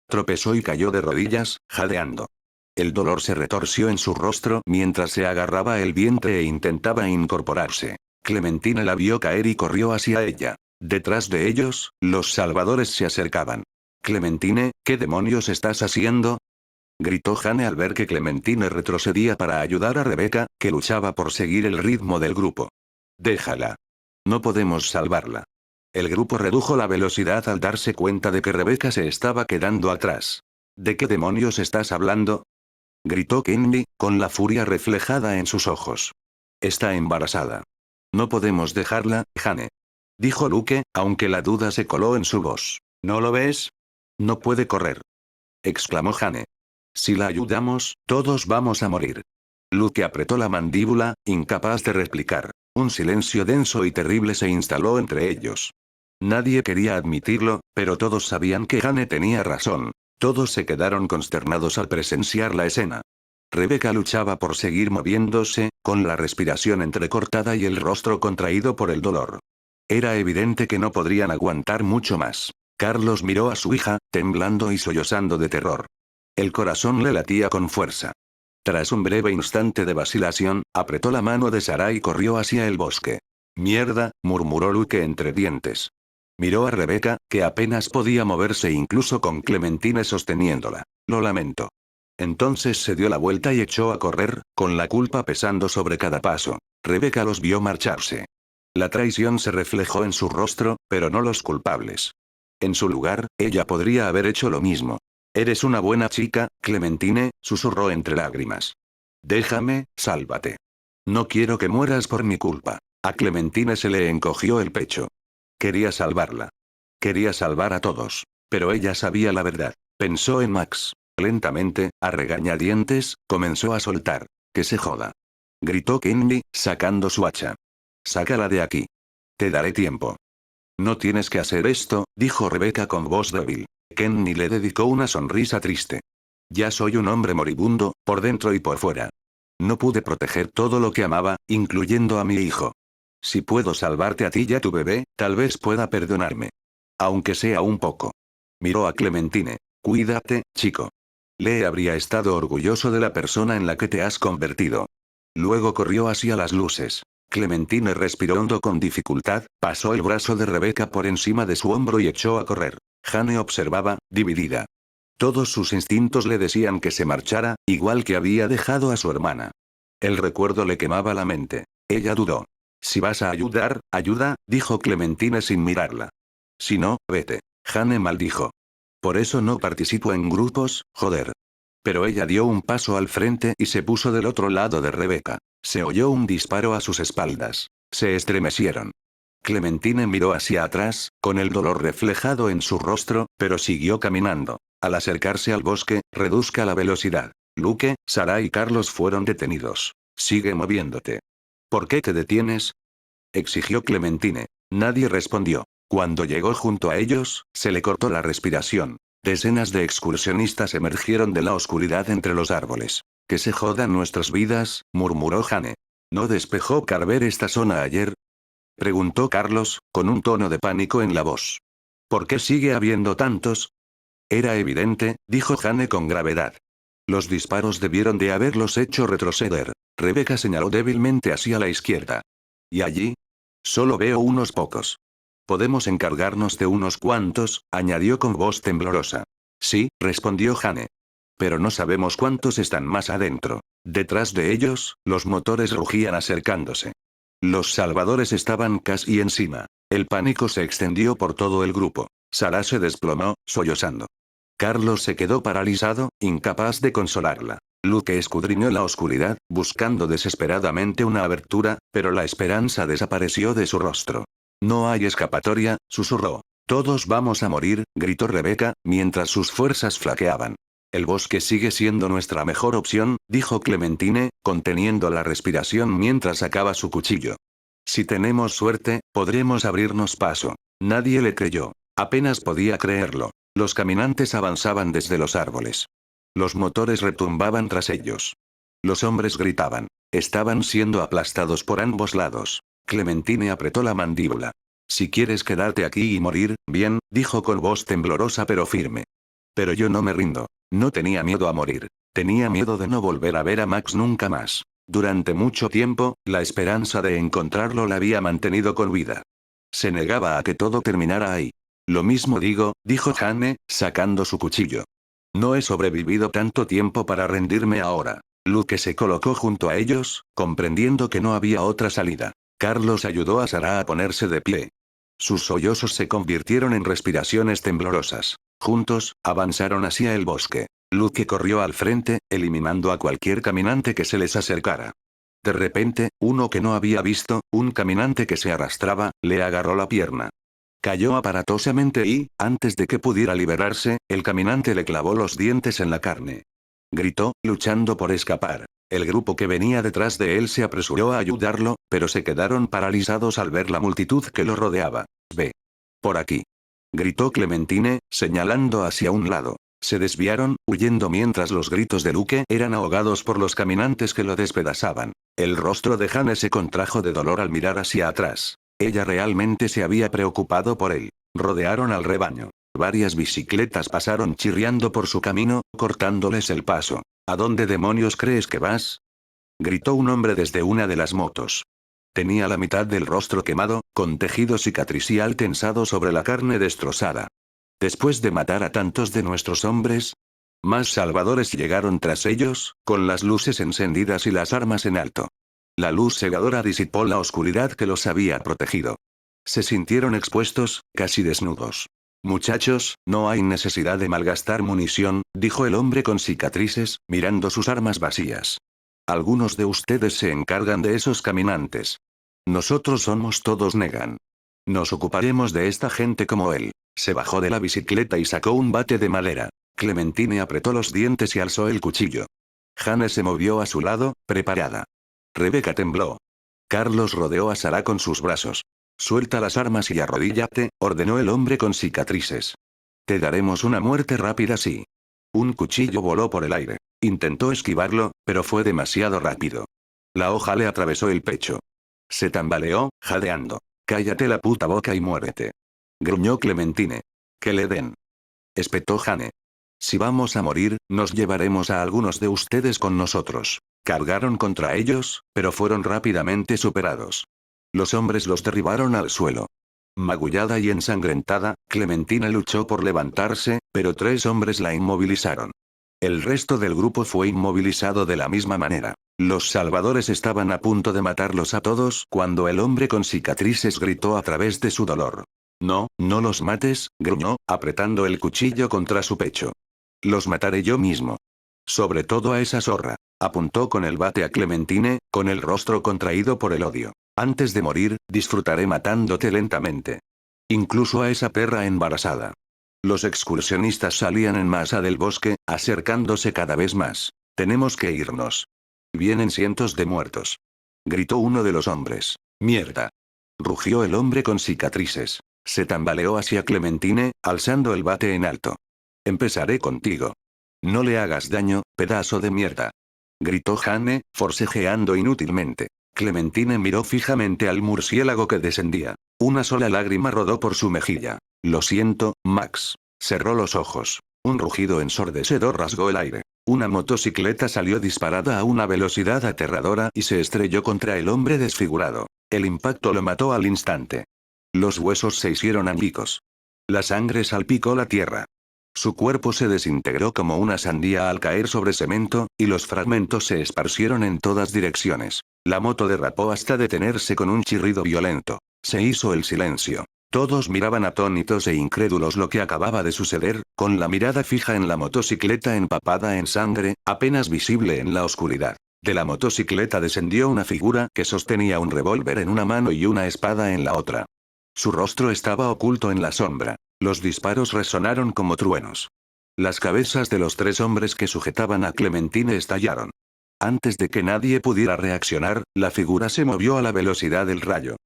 Tropezó y cayó de rodillas, jadeando. El dolor se retorció en su rostro mientras se agarraba el vientre e intentaba incorporarse. Clementine la vio caer y corrió hacia ella. Detrás de ellos, los salvadores se acercaban. Clementine, ¿qué demonios estás haciendo? Gritó Jane al ver que Clementine retrocedía para ayudar a Rebeca, que luchaba por seguir el ritmo del grupo. Déjala. No podemos salvarla. El grupo redujo la velocidad al darse cuenta de que Rebeca se estaba quedando atrás. ¿De qué demonios estás hablando? Gritó Kenny, con la furia reflejada en sus ojos. Está embarazada. No podemos dejarla, Jane. Dijo Luke, aunque la duda se coló en su voz. ¿No lo ves? No puede correr. Exclamó Jane. Si la ayudamos, todos vamos a morir. Luke apretó la mandíbula, incapaz de replicar. Un silencio denso y terrible se instaló entre ellos. Nadie quería admitirlo, pero todos sabían que Jane tenía razón. Todos se quedaron consternados al presenciar la escena. Rebeca luchaba por seguir moviéndose, con la respiración entrecortada y el rostro contraído por el dolor. Era evidente que no podrían aguantar mucho más. Carlos miró a su hija, temblando y sollozando de terror. El corazón le latía con fuerza. Tras un breve instante de vacilación, apretó la mano de Sara y corrió hacia el bosque. Mierda, murmuró Luke entre dientes. Miró a Rebeca, que apenas podía moverse incluso con Clementine sosteniéndola. Lo lamento. Entonces se dio la vuelta y echó a correr, con la culpa pesando sobre cada paso. Rebeca los vio marcharse. La traición se reflejó en su rostro, pero no los culpables. En su lugar, ella podría haber hecho lo mismo. Eres una buena chica, Clementine, susurró entre lágrimas. Déjame, sálvate. No quiero que mueras por mi culpa. A Clementine se le encogió el pecho. Quería salvarla. Quería salvar a todos. Pero ella sabía la verdad. Pensó en Max. Lentamente, a regañadientes, comenzó a soltar. Que se joda. Gritó Kenny, sacando su hacha. Sácala de aquí. Te daré tiempo. No tienes que hacer esto, dijo Rebeca con voz débil. Kenny le dedicó una sonrisa triste. Ya soy un hombre moribundo, por dentro y por fuera. No pude proteger todo lo que amaba, incluyendo a mi hijo. Si puedo salvarte a ti y a tu bebé, tal vez pueda perdonarme. Aunque sea un poco. Miró a Clementine. Cuídate, chico. Lee habría estado orgulloso de la persona en la que te has convertido. Luego corrió hacia las luces. Clementine respiró hondo con dificultad, pasó el brazo de Rebeca por encima de su hombro y echó a correr. Jane observaba, dividida. Todos sus instintos le decían que se marchara, igual que había dejado a su hermana. El recuerdo le quemaba la mente. Ella dudó. Si vas a ayudar, ayuda, dijo Clementine sin mirarla. Si no, vete. Jane maldijo. Por eso no participo en grupos, joder. Pero ella dio un paso al frente y se puso del otro lado de Rebeca. Se oyó un disparo a sus espaldas. Se estremecieron. Clementine miró hacia atrás, con el dolor reflejado en su rostro, pero siguió caminando. Al acercarse al bosque, reduzca la velocidad. Luke, Sara y Carlos fueron detenidos. Sigue moviéndote. ¿Por qué te detienes? Exigió Clementine. Nadie respondió. Cuando llegó junto a ellos, se le cortó la respiración. Decenas de excursionistas emergieron de la oscuridad entre los árboles. Que se jodan nuestras vidas, murmuró Jane. ¿No despejó Carver esta zona ayer? Preguntó Carlos, con un tono de pánico en la voz. ¿Por qué sigue habiendo tantos? Era evidente, dijo Jane con gravedad. Los disparos debieron de haberlos hecho retroceder. Rebecca señaló débilmente hacia la izquierda. ¿Y allí? Solo veo unos pocos. Podemos encargarnos de unos cuantos, añadió con voz temblorosa. Sí, respondió Jane. Pero no sabemos cuántos están más adentro. Detrás de ellos, los motores rugían acercándose. Los salvadores estaban casi encima. El pánico se extendió por todo el grupo. Sarah se desplomó, sollozando. Carlos se quedó paralizado, incapaz de consolarla. Luke escudriñó la oscuridad, buscando desesperadamente una abertura, pero la esperanza desapareció de su rostro. No hay escapatoria, susurró. Todos vamos a morir, gritó Rebecca, mientras sus fuerzas flaqueaban. El bosque sigue siendo nuestra mejor opción, dijo Clementine, conteniendo la respiración mientras sacaba su cuchillo. Si tenemos suerte, podremos abrirnos paso. Nadie le creyó. Apenas podía creerlo. Los caminantes avanzaban desde los árboles. Los motores retumbaban tras ellos. Los hombres gritaban. Estaban siendo aplastados por ambos lados. Clementine apretó la mandíbula. Si quieres quedarte aquí y morir, bien, dijo con voz temblorosa pero firme. Pero yo no me rindo. No tenía miedo a morir. Tenía miedo de no volver a ver a Max nunca más. Durante mucho tiempo, la esperanza de encontrarlo la había mantenido con vida. Se negaba a que todo terminara ahí. Lo mismo digo, dijo Jane, sacando su cuchillo. No he sobrevivido tanto tiempo para rendirme ahora. Luke se colocó junto a ellos, comprendiendo que no había otra salida. Carlos ayudó a Sarah a ponerse de pie. Sus sollozos se convirtieron en respiraciones temblorosas. Juntos, avanzaron hacia el bosque. Luke corrió al frente, eliminando a cualquier caminante que se les acercara. De repente, uno que no había visto, un caminante que se arrastraba, le agarró la pierna. Cayó aparatosamente y, antes de que pudiera liberarse, el caminante le clavó los dientes en la carne. Gritó, luchando por escapar. El grupo que venía detrás de él se apresuró a ayudarlo, pero se quedaron paralizados al ver la multitud que lo rodeaba. Ve. Por aquí. Gritó Clementine, señalando hacia un lado. Se desviaron, huyendo mientras los gritos de Luke eran ahogados por los caminantes que lo despedazaban. El rostro de Jane se contrajo de dolor al mirar hacia atrás. Ella realmente se había preocupado por él. Rodearon al rebaño. Varias bicicletas pasaron chirriando por su camino, cortándoles el paso. ¿A dónde demonios crees que vas? Gritó un hombre desde una de las motos. Tenía la mitad del rostro quemado, con tejido cicatricial tensado sobre la carne destrozada. Después de matar a tantos de nuestros hombres, más salvadores llegaron tras ellos, con las luces encendidas y las armas en alto. La luz cegadora disipó la oscuridad que los había protegido. Se sintieron expuestos, casi desnudos. Muchachos, no hay necesidad de malgastar munición, dijo el hombre con cicatrices, mirando sus armas vacías. Algunos de ustedes se encargan de esos caminantes. Nosotros somos todos Negan. Nos ocuparemos de esta gente como él. Se bajó de la bicicleta y sacó un bate de madera. Clementine apretó los dientes y alzó el cuchillo. Jane se movió a su lado, preparada. Rebecca tembló. Carlos rodeó a Sarah con sus brazos. Suelta las armas y arrodíllate, ordenó el hombre con cicatrices. Te daremos una muerte rápida sí. Un cuchillo voló por el aire. Intentó esquivarlo, pero fue demasiado rápido. La hoja le atravesó el pecho. Se tambaleó, jadeando. Cállate la puta boca y muérete. Gruñó Clementine. Que le den. Espetó Jane. Si vamos a morir, nos llevaremos a algunos de ustedes con nosotros. Cargaron contra ellos, pero fueron rápidamente superados. Los hombres los derribaron al suelo. Magullada y ensangrentada, Clementina luchó por levantarse, pero 3 hombres la inmovilizaron. El resto del grupo fue inmovilizado de la misma manera. Los salvadores estaban a punto de matarlos a todos cuando el hombre con cicatrices gritó a través de su dolor. No, no los mates, gruñó, apretando el cuchillo contra su pecho. Los mataré yo mismo. Sobre todo a esa zorra. Apuntó con el bate a Clementine, con el rostro contraído por el odio. Antes de morir, disfrutaré matándote lentamente. Incluso a esa perra embarazada. Los excursionistas salían en masa del bosque, acercándose cada vez más. Tenemos que irnos. Vienen cientos de muertos. Gritó uno de los hombres. Mierda. Rugió el hombre con cicatrices. Se tambaleó hacia Clementine, alzando el bate en alto. Empezaré contigo. No le hagas daño, pedazo de mierda. Gritó Jane, forcejeando inútilmente. Clementine miró fijamente al murciélago que descendía. Una sola lágrima rodó por su mejilla. Lo siento, Max. Cerró los ojos. Un rugido ensordecedor rasgó el aire. Una motocicleta salió disparada a una velocidad aterradora y se estrelló contra el hombre desfigurado. El impacto lo mató al instante. Los huesos se hicieron añicos. La sangre salpicó la tierra. Su cuerpo se desintegró como una sandía al caer sobre cemento, y los fragmentos se esparcieron en todas direcciones. La moto derrapó hasta detenerse con un chirrido violento. Se hizo el silencio. Todos miraban atónitos e incrédulos lo que acababa de suceder, con la mirada fija en la motocicleta empapada en sangre, apenas visible en la oscuridad. De la motocicleta descendió una figura que sostenía un revólver en una mano y una espada en la otra. Su rostro estaba oculto en la sombra. Los disparos resonaron como truenos. Las cabezas de los 3 hombres que sujetaban a Clementine estallaron. Antes de que nadie pudiera reaccionar, la figura se movió a la velocidad del rayo.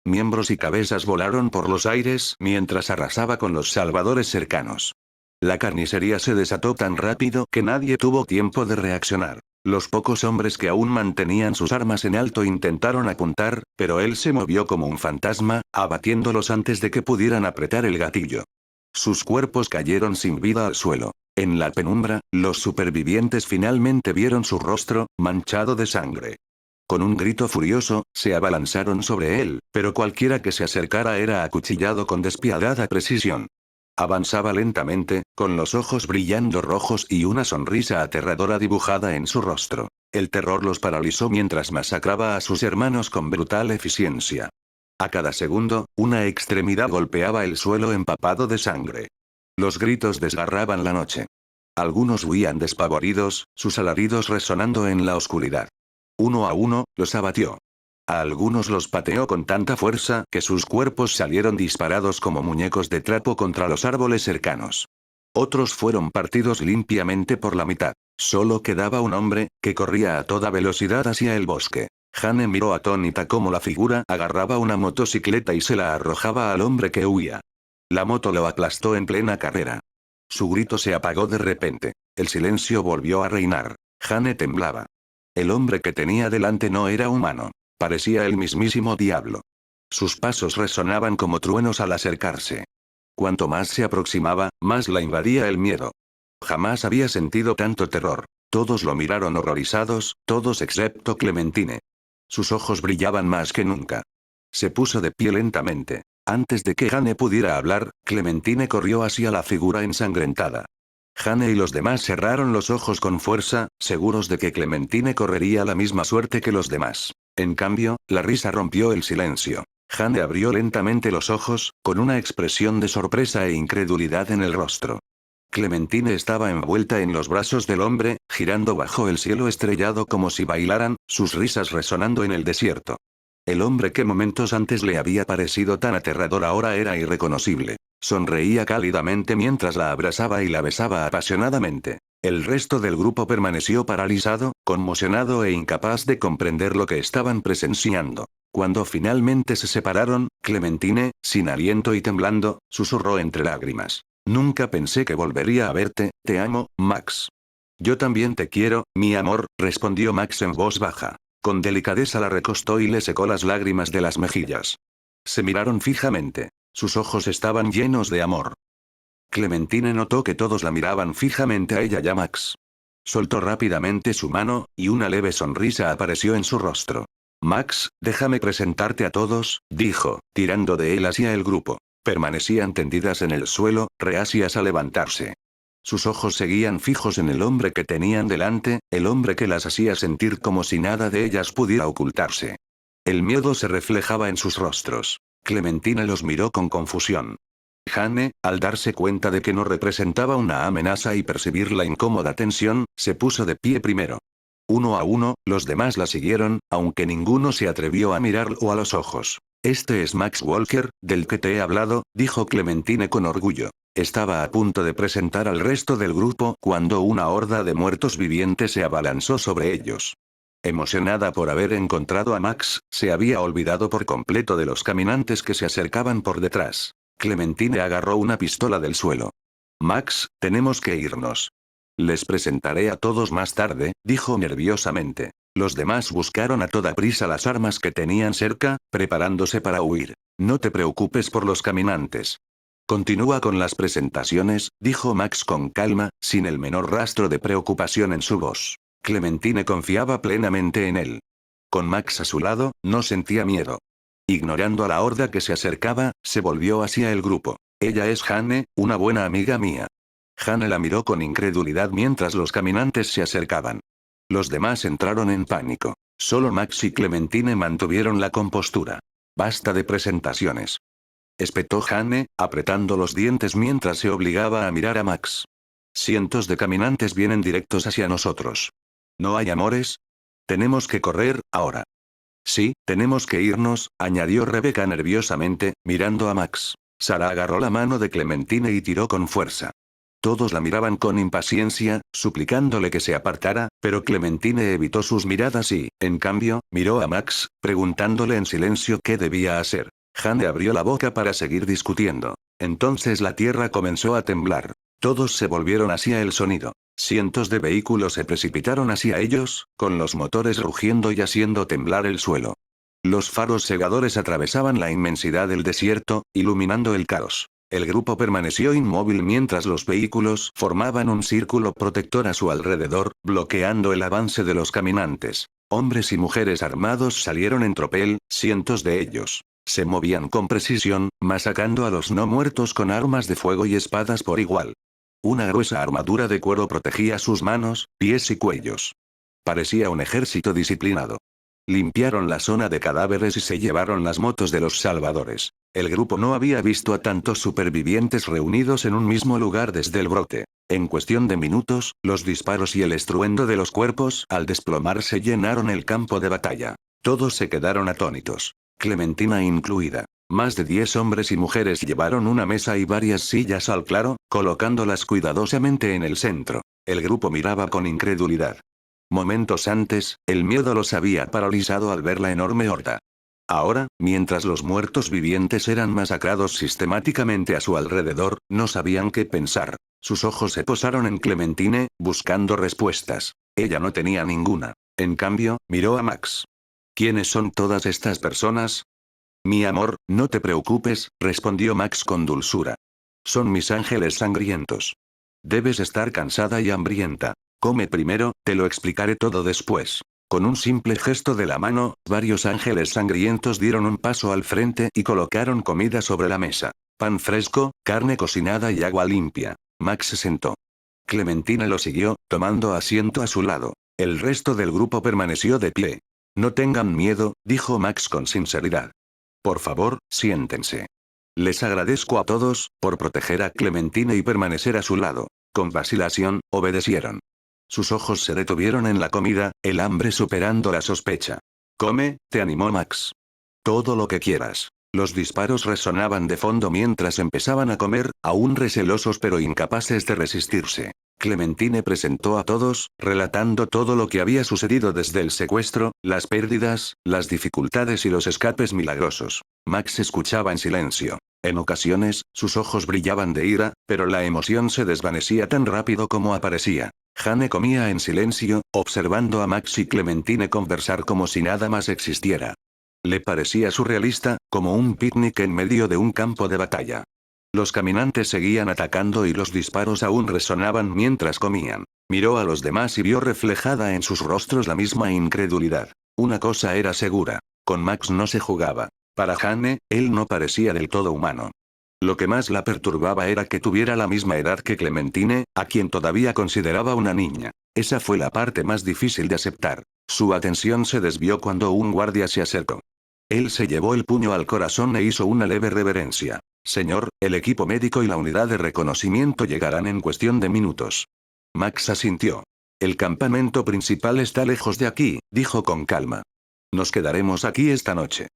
Miembros y cabezas volaron por los aires mientras arrasaba con los salvadores cercanos. La carnicería se desató tan rápido que nadie tuvo tiempo de reaccionar. Los pocos hombres que aún mantenían sus armas en alto intentaron apuntar, pero él se movió como un fantasma, abatiéndolos antes de que pudieran apretar el gatillo. Sus cuerpos cayeron sin vida al suelo. En la penumbra, los supervivientes finalmente vieron su rostro, manchado de sangre. Con un grito furioso, se abalanzaron sobre él, pero cualquiera que se acercara era acuchillado con despiadada precisión. Avanzaba lentamente, con los ojos brillando rojos y una sonrisa aterradora dibujada en su rostro. El terror los paralizó mientras masacraba a sus hermanos con brutal eficiencia. A cada segundo, una extremidad golpeaba el suelo empapado de sangre. Los gritos desgarraban la noche. Algunos huían despavoridos, sus alaridos resonando en la oscuridad. Uno a uno, los abatió. A algunos los pateó con tanta fuerza que sus cuerpos salieron disparados como muñecos de trapo contra los árboles cercanos. Otros fueron partidos limpiamente por la mitad. Solo quedaba un hombre, que corría a toda velocidad hacia el bosque. Jane miró atónita cómo la figura agarraba una motocicleta y se la arrojaba al hombre que huía. La moto lo aplastó en plena carrera. Su grito se apagó de repente. El silencio volvió a reinar. Jane temblaba. El hombre que tenía delante no era humano. Parecía el mismísimo diablo. Sus pasos resonaban como truenos al acercarse. Cuanto más se aproximaba, más la invadía el miedo. Jamás había sentido tanto terror. Todos lo miraron horrorizados, todos excepto Clementine. Sus ojos brillaban más que nunca. Se puso de pie lentamente. Antes de que Jane pudiera hablar, Clementine corrió hacia la figura ensangrentada. Jane y los demás cerraron los ojos con fuerza, seguros de que Clementine correría la misma suerte que los demás. En cambio, la risa rompió el silencio. Jane abrió lentamente los ojos, con una expresión de sorpresa e incredulidad en el rostro. Clementine estaba envuelta en los brazos del hombre, girando bajo el cielo estrellado como si bailaran, sus risas resonando en el desierto. El hombre que momentos antes le había parecido tan aterrador ahora era irreconocible. Sonreía cálidamente mientras la abrazaba y la besaba apasionadamente. El resto del grupo permaneció paralizado, conmocionado e incapaz de comprender lo que estaban presenciando. Cuando finalmente se separaron, Clementine, sin aliento y temblando, susurró entre lágrimas. Nunca pensé que volvería a verte, te amo, Max. Yo también te quiero, mi amor, respondió Max en voz baja. Con delicadeza la recostó y le secó las lágrimas de las mejillas. Se miraron fijamente. Sus ojos estaban llenos de amor. Clementine notó que todos la miraban fijamente a ella y a Max. Soltó rápidamente su mano, y una leve sonrisa apareció en su rostro. Max, déjame presentarte a todos, dijo, tirando de él hacia el grupo. Permanecían tendidas en el suelo, reacias a levantarse. Sus ojos seguían fijos en el hombre que tenían delante, el hombre que las hacía sentir como si nada de ellas pudiera ocultarse. El miedo se reflejaba en sus rostros. Clementine los miró con confusión. Jane, al darse cuenta de que no representaba una amenaza y percibir la incómoda tensión, se puso de pie primero. Uno a uno, los demás la siguieron, aunque ninguno se atrevió a mirarlo a los ojos. Este es Max Walker, del que te he hablado, dijo Clementine con orgullo. Estaba a punto de presentar al resto del grupo cuando una horda de muertos vivientes se abalanzó sobre ellos. Emocionada por haber encontrado a Max, se había olvidado por completo de los caminantes que se acercaban por detrás. Clementine agarró una pistola del suelo. Max, tenemos que irnos. Les presentaré a todos más tarde, dijo nerviosamente. Los demás buscaron a toda prisa las armas que tenían cerca, preparándose para huir. No te preocupes por los caminantes. Continúa con las presentaciones, dijo Max con calma, sin el menor rastro de preocupación en su voz. Clementine confiaba plenamente en él. Con Max a su lado, no sentía miedo. Ignorando a la horda que se acercaba, se volvió hacia el grupo. Ella es Jane, una buena amiga mía. Jane la miró con incredulidad mientras los caminantes se acercaban. Los demás entraron en pánico. Solo Max y Clementine mantuvieron la compostura. Basta de presentaciones. Espetó Jane, apretando los dientes mientras se obligaba a mirar a Max. Cientos de caminantes vienen directos hacia nosotros. ¿No hay amores? Tenemos que correr, ahora. Sí, tenemos que irnos, añadió Rebecca nerviosamente, mirando a Max. Sara agarró la mano de Clementine y tiró con fuerza. Todos la miraban con impaciencia, suplicándole que se apartara, pero Clementine evitó sus miradas y, en cambio, miró a Max, preguntándole en silencio qué debía hacer. Jane abrió la boca para seguir discutiendo. Entonces la tierra comenzó a temblar. Todos se volvieron hacia el sonido. Cientos de vehículos se precipitaron hacia ellos, con los motores rugiendo y haciendo temblar el suelo. Los faros cegadores atravesaban la inmensidad del desierto, iluminando el caos. El grupo permaneció inmóvil mientras los vehículos formaban un círculo protector a su alrededor, bloqueando el avance de los caminantes. Hombres y mujeres armados salieron en tropel, cientos de ellos. Se movían con precisión, masacrando a los no muertos con armas de fuego y espadas por igual. Una gruesa armadura de cuero protegía sus manos, pies y cuellos. Parecía un ejército disciplinado. Limpiaron la zona de cadáveres y se llevaron las motos de los salvadores. El grupo no había visto a tantos supervivientes reunidos en un mismo lugar desde el brote. En cuestión de minutos, los disparos y el estruendo de los cuerpos al desplomarse llenaron el campo de batalla. Todos se quedaron atónitos. Clementina incluida. Más de 10 hombres y mujeres llevaron una mesa y varias sillas al claro, colocándolas cuidadosamente en el centro. El grupo miraba con incredulidad. Momentos antes, el miedo los había paralizado al ver la enorme horda. Ahora, mientras los muertos vivientes eran masacrados sistemáticamente a su alrededor, no sabían qué pensar. Sus ojos se posaron en Clementine, buscando respuestas. Ella no tenía ninguna. En cambio, miró a Max. ¿Quiénes son todas estas personas? Mi amor, no te preocupes, respondió Max con dulzura. Son mis ángeles sangrientos. Debes estar cansada y hambrienta. Come primero, te lo explicaré todo después. Con un simple gesto de la mano, varios ángeles sangrientos dieron un paso al frente y colocaron comida sobre la mesa. Pan fresco, carne cocinada y agua limpia. Max se sentó. Clementina lo siguió, tomando asiento a su lado. El resto del grupo permaneció de pie. No tengan miedo, dijo Max con sinceridad. Por favor, siéntense. Les agradezco a todos, por proteger a Clementine y permanecer a su lado. Con vacilación, obedecieron. Sus ojos se detuvieron en la comida, el hambre superando la sospecha. Come, te animó Max. Todo lo que quieras. Los disparos resonaban de fondo mientras empezaban a comer, aún recelosos pero incapaces de resistirse. Clementine presentó a todos, relatando todo lo que había sucedido desde el secuestro, las pérdidas, las dificultades y los escapes milagrosos. Max escuchaba en silencio. En ocasiones, sus ojos brillaban de ira, pero la emoción se desvanecía tan rápido como aparecía. Jane comía en silencio, observando a Max y Clementine conversar como si nada más existiera. Le parecía surrealista, como un picnic en medio de un campo de batalla. Los caminantes seguían atacando y los disparos aún resonaban mientras comían. Miró a los demás y vio reflejada en sus rostros la misma incredulidad. Una cosa era segura. Con Max no se jugaba. Para Jane, él no parecía del todo humano. Lo que más la perturbaba era que tuviera la misma edad que Clementine, a quien todavía consideraba una niña. Esa fue la parte más difícil de aceptar. Su atención se desvió cuando un guardia se acercó. Él se llevó el puño al corazón e hizo una leve reverencia. Señor, el equipo médico y la unidad de reconocimiento llegarán en cuestión de minutos. Max asintió. El campamento principal está lejos de aquí, dijo con calma. Nos quedaremos aquí esta noche.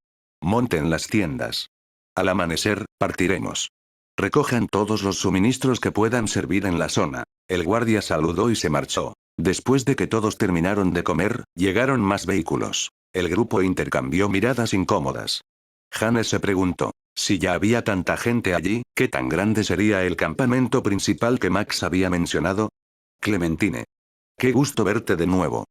Monten las tiendas. Al amanecer, partiremos. Recojan todos los suministros que puedan servir en la zona. El guardia saludó y se marchó. Después de que todos terminaron de comer, llegaron más vehículos. El grupo intercambió miradas incómodas. Jane se preguntó, si ya había tanta gente allí, ¿qué tan grande sería el campamento principal que Max había mencionado? Clementine. Qué gusto verte de nuevo.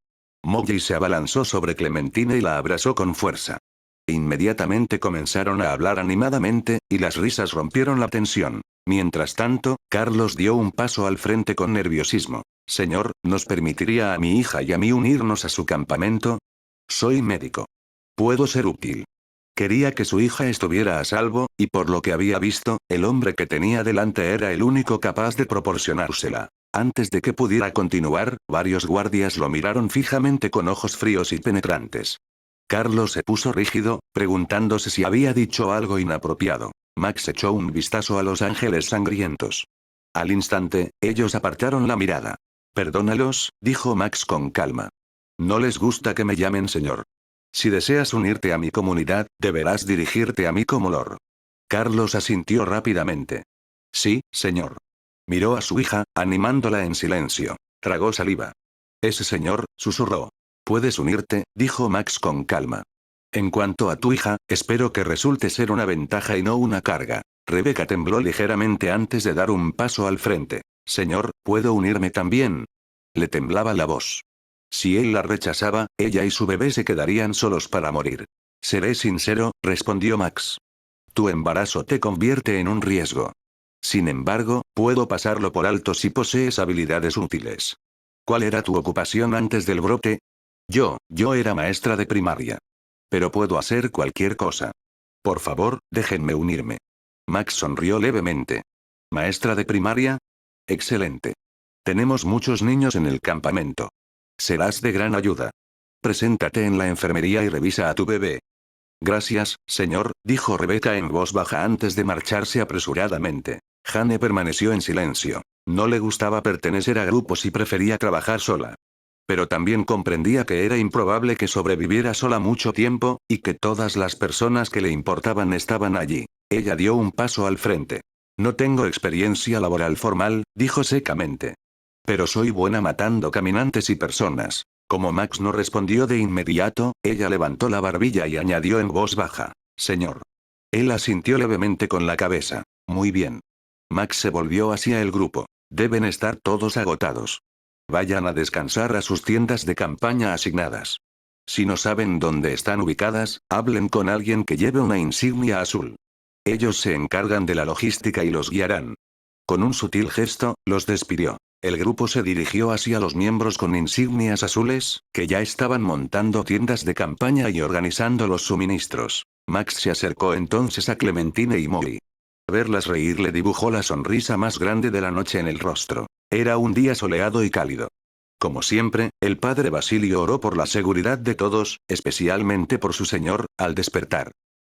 Molly se abalanzó sobre Clementine y la abrazó con fuerza. Inmediatamente comenzaron a hablar animadamente, y las risas rompieron la tensión. Mientras tanto, Carlos dio un paso al frente con nerviosismo. Señor, ¿nos permitiría a mi hija y a mí unirnos a su campamento? Soy médico. Puedo ser útil. Quería que su hija estuviera a salvo, y por lo que había visto, el hombre que tenía delante era el único capaz de proporcionársela. Antes de que pudiera continuar, varios guardias lo miraron fijamente con ojos fríos y penetrantes. Carlos se puso rígido, preguntándose si había dicho algo inapropiado. Max echó un vistazo a los ángeles sangrientos. Al instante, ellos apartaron la mirada. Perdónalos, dijo Max con calma. No les gusta que me llamen señor. Si deseas unirte a mi comunidad, deberás dirigirte a mí como Lord. Carlos asintió rápidamente. Sí, señor. Miró a su hija, animándola en silencio. Tragó saliva. Ese señor, susurró. Puedes unirte, dijo Max con calma. En cuanto a tu hija, espero que resulte ser una ventaja y no una carga. Rebecca tembló ligeramente antes de dar un paso al frente. Señor, ¿puedo unirme también? Le temblaba la voz. Si él la rechazaba, ella y su bebé se quedarían solos para morir. Seré sincero, respondió Max. Tu embarazo te convierte en un riesgo. Sin embargo, puedo pasarlo por alto si posees habilidades útiles. ¿Cuál era tu ocupación antes del brote? Yo era maestra de primaria. Pero puedo hacer cualquier cosa. Por favor, déjenme unirme. Max sonrió levemente. ¿Maestra de primaria? Excelente. Tenemos muchos niños en el campamento. Serás de gran ayuda. Preséntate en la enfermería y revisa a tu bebé. Gracias, señor, dijo Rebecca en voz baja antes de marcharse apresuradamente. Jane permaneció en silencio. No le gustaba pertenecer a grupos y prefería trabajar sola. Pero también comprendía que era improbable que sobreviviera sola mucho tiempo, y que todas las personas que le importaban estaban allí. Ella dio un paso al frente. No tengo experiencia laboral formal, dijo secamente. Pero soy buena matando caminantes y personas. Como Max no respondió de inmediato, ella levantó la barbilla y añadió en voz baja. Señor. Él asintió levemente con la cabeza. Muy bien. Max se volvió hacia el grupo. Deben estar todos agotados. Vayan a descansar a sus tiendas de campaña asignadas. Si no saben dónde están ubicadas, hablen con alguien que lleve una insignia azul. Ellos se encargan de la logística y los guiarán. Con un sutil gesto, los despidió. El grupo se dirigió hacia los miembros con insignias azules, que ya estaban montando tiendas de campaña y organizando los suministros. Max se acercó entonces a Clementine y Molly. Verlas reír le dibujó la sonrisa más grande de la noche en el rostro. Era un día soleado y cálido. Como siempre, el padre Basilio oró por la seguridad de todos, especialmente por su señor, al despertar.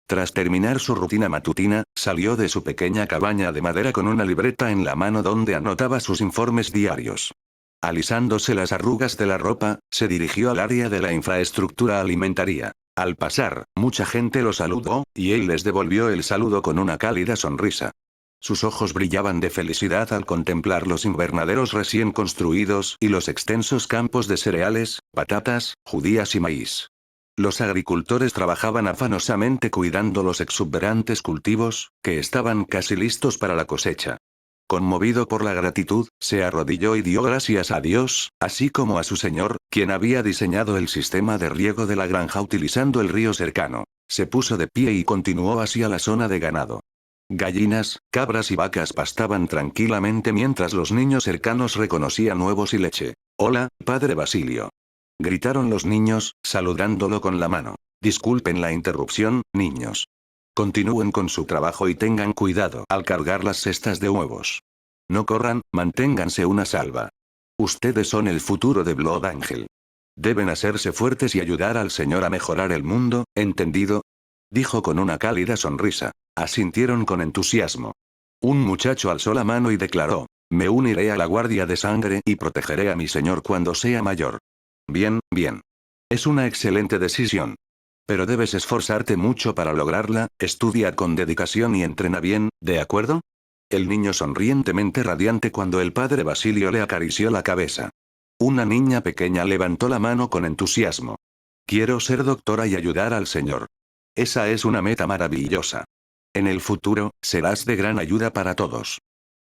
Tras terminar su rutina matutina, salió de su pequeña cabaña de madera con una libreta en la mano donde anotaba sus informes diarios. Alisándose las arrugas de la ropa, se dirigió al área de la infraestructura alimentaria. Al pasar, mucha gente lo saludó, y él les devolvió el saludo con una cálida sonrisa. Sus ojos brillaban de felicidad al contemplar los invernaderos recién construidos y los extensos campos de cereales, patatas, judías y maíz. Los agricultores trabajaban afanosamente cuidando los exuberantes cultivos, que estaban casi listos para la cosecha. Conmovido por la gratitud, se arrodilló y dio gracias a Dios, así como a su señor, quien había diseñado el sistema de riego de la granja utilizando el río cercano. Se puso de pie y continuó hacia la zona de ganado. Gallinas, cabras y vacas pastaban tranquilamente mientras los niños cercanos reconocían huevos y leche. «Hola, padre Basilio», gritaron los niños, saludándolo con la mano. «Disculpen la interrupción, niños. Continúen con su trabajo y tengan cuidado al cargar las cestas de huevos. No corran, manténganse una salva. Ustedes son el futuro de Blood Angel. Deben hacerse fuertes y ayudar al Señor a mejorar el mundo, ¿entendido?», dijo con una cálida sonrisa. Asintieron con entusiasmo. Un muchacho alzó la mano y declaró: «Me uniré a la Guardia de Sangre y protegeré a mi señor cuando sea mayor». «Bien, bien. Es una excelente decisión. Pero debes esforzarte mucho para lograrla, estudia con dedicación y entrena bien, ¿de acuerdo?». El niño sonrientemente radiante cuando el padre Basilio le acarició la cabeza. Una niña pequeña levantó la mano con entusiasmo. «Quiero ser doctora y ayudar al señor. Esa es una meta maravillosa. En el futuro, serás de gran ayuda para todos.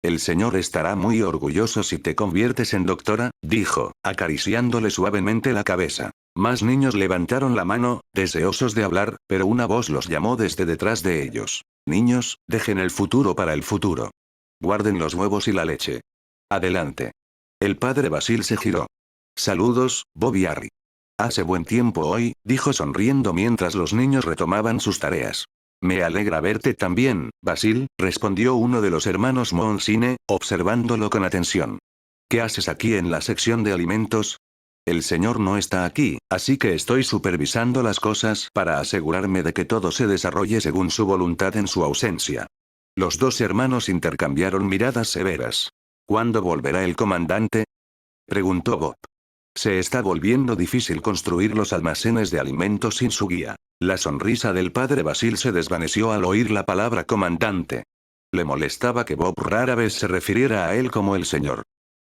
El señor estará muy orgulloso si te conviertes en doctora», dijo, acariciándole suavemente la cabeza. Más niños levantaron la mano, deseosos de hablar, pero una voz los llamó desde detrás de ellos. Niños, dejen el futuro para el futuro. Guarden los huevos y la leche. Adelante. El padre Basil se giró. Saludos, Bob y Harry. Hace buen tiempo hoy, dijo sonriendo mientras los niños retomaban sus tareas. Me alegra verte también, Basil, respondió uno de los hermanos Monsine, observándolo con atención. ¿Qué haces aquí en la sección de alimentos? El señor no está aquí, así que estoy supervisando las cosas para asegurarme de que todo se desarrolle según su voluntad en su ausencia. Los dos hermanos intercambiaron miradas severas. ¿Cuándo volverá el comandante? Preguntó Bob. Se está volviendo difícil construir los almacenes de alimentos sin su guía. La sonrisa del padre Basil se desvaneció al oír la palabra comandante. Le molestaba que Bob rara vez se refiriera a él como el señor.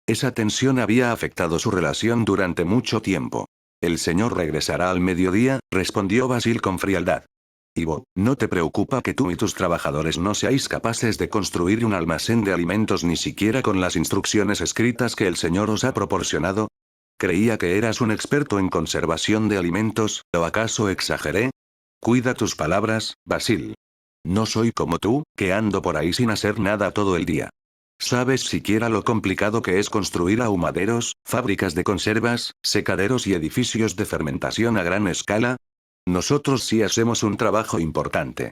Esa tensión había afectado su relación durante mucho tiempo. El señor regresará al mediodía, respondió Basil con frialdad. Y Bob, ¿no te preocupa que tú y tus trabajadores no seáis capaces de construir un almacén de alimentos ni siquiera con las instrucciones escritas que el señor os ha proporcionado? Creía que eras un experto en conservación de alimentos, ¿o acaso exageré? Cuida tus palabras, Basil. No soy como tú, que ando por ahí sin hacer nada todo el día. ¿Sabes siquiera lo complicado que es construir ahumaderos, fábricas de conservas, secaderos y edificios de fermentación a gran escala? Nosotros sí hacemos un trabajo importante.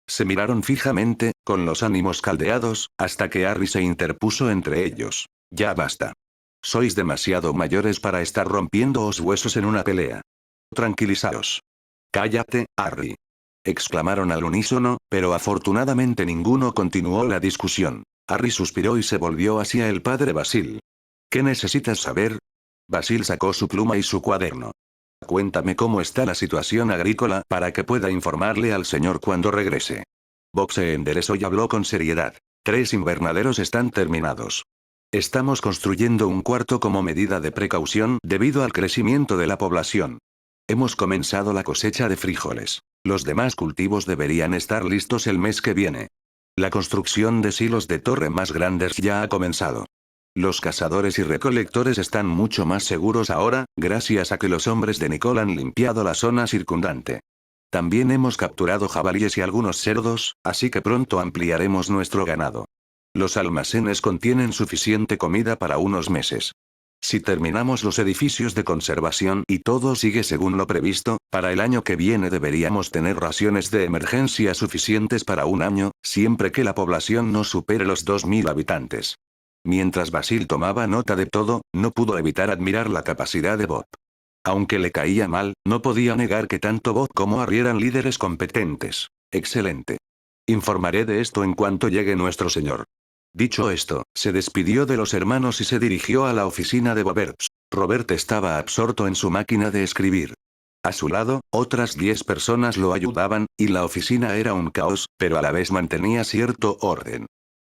Se miraron fijamente, con los ánimos caldeados, hasta que Harry se interpuso entre ellos. Ya basta. Sois demasiado mayores para estar rompiéndoos huesos en una pelea. Tranquilizaos. Cállate, Harry. Exclamaron al unísono, pero afortunadamente ninguno continuó la discusión. Harry suspiró y se volvió hacia el padre Basil. ¿Qué necesitas saber? Basil sacó su pluma y su cuaderno. Cuéntame cómo está la situación agrícola para que pueda informarle al señor cuando regrese. Bob se enderezó y habló con seriedad. 3 invernaderos están terminados. Estamos construyendo un cuarto como medida de precaución debido al crecimiento de la población. Hemos comenzado la cosecha de frijoles. Los demás cultivos deberían estar listos el mes que viene. La construcción de silos de torre más grandes ya ha comenzado. Los cazadores y recolectores están mucho más seguros ahora, gracias a que los hombres de Nicole han limpiado la zona circundante. También hemos capturado jabalíes y algunos cerdos, así que pronto ampliaremos nuestro ganado. Los almacenes contienen suficiente comida para unos meses. Si terminamos los edificios de conservación y todo sigue según lo previsto, para el año que viene deberíamos tener raciones de emergencia suficientes para un año, siempre que la población no supere los 2000 habitantes. Mientras Basil tomaba nota de todo, no pudo evitar admirar la capacidad de Bob. Aunque le caía mal, no podía negar que tanto Bob como Harry eran líderes competentes. Excelente. Informaré de esto en cuanto llegue nuestro señor. Dicho esto, se despidió de los hermanos y se dirigió a la oficina de Robert. Robert estaba absorto en su máquina de escribir. A su lado, otras 10 personas lo ayudaban, y la oficina era un caos, pero a la vez mantenía cierto orden.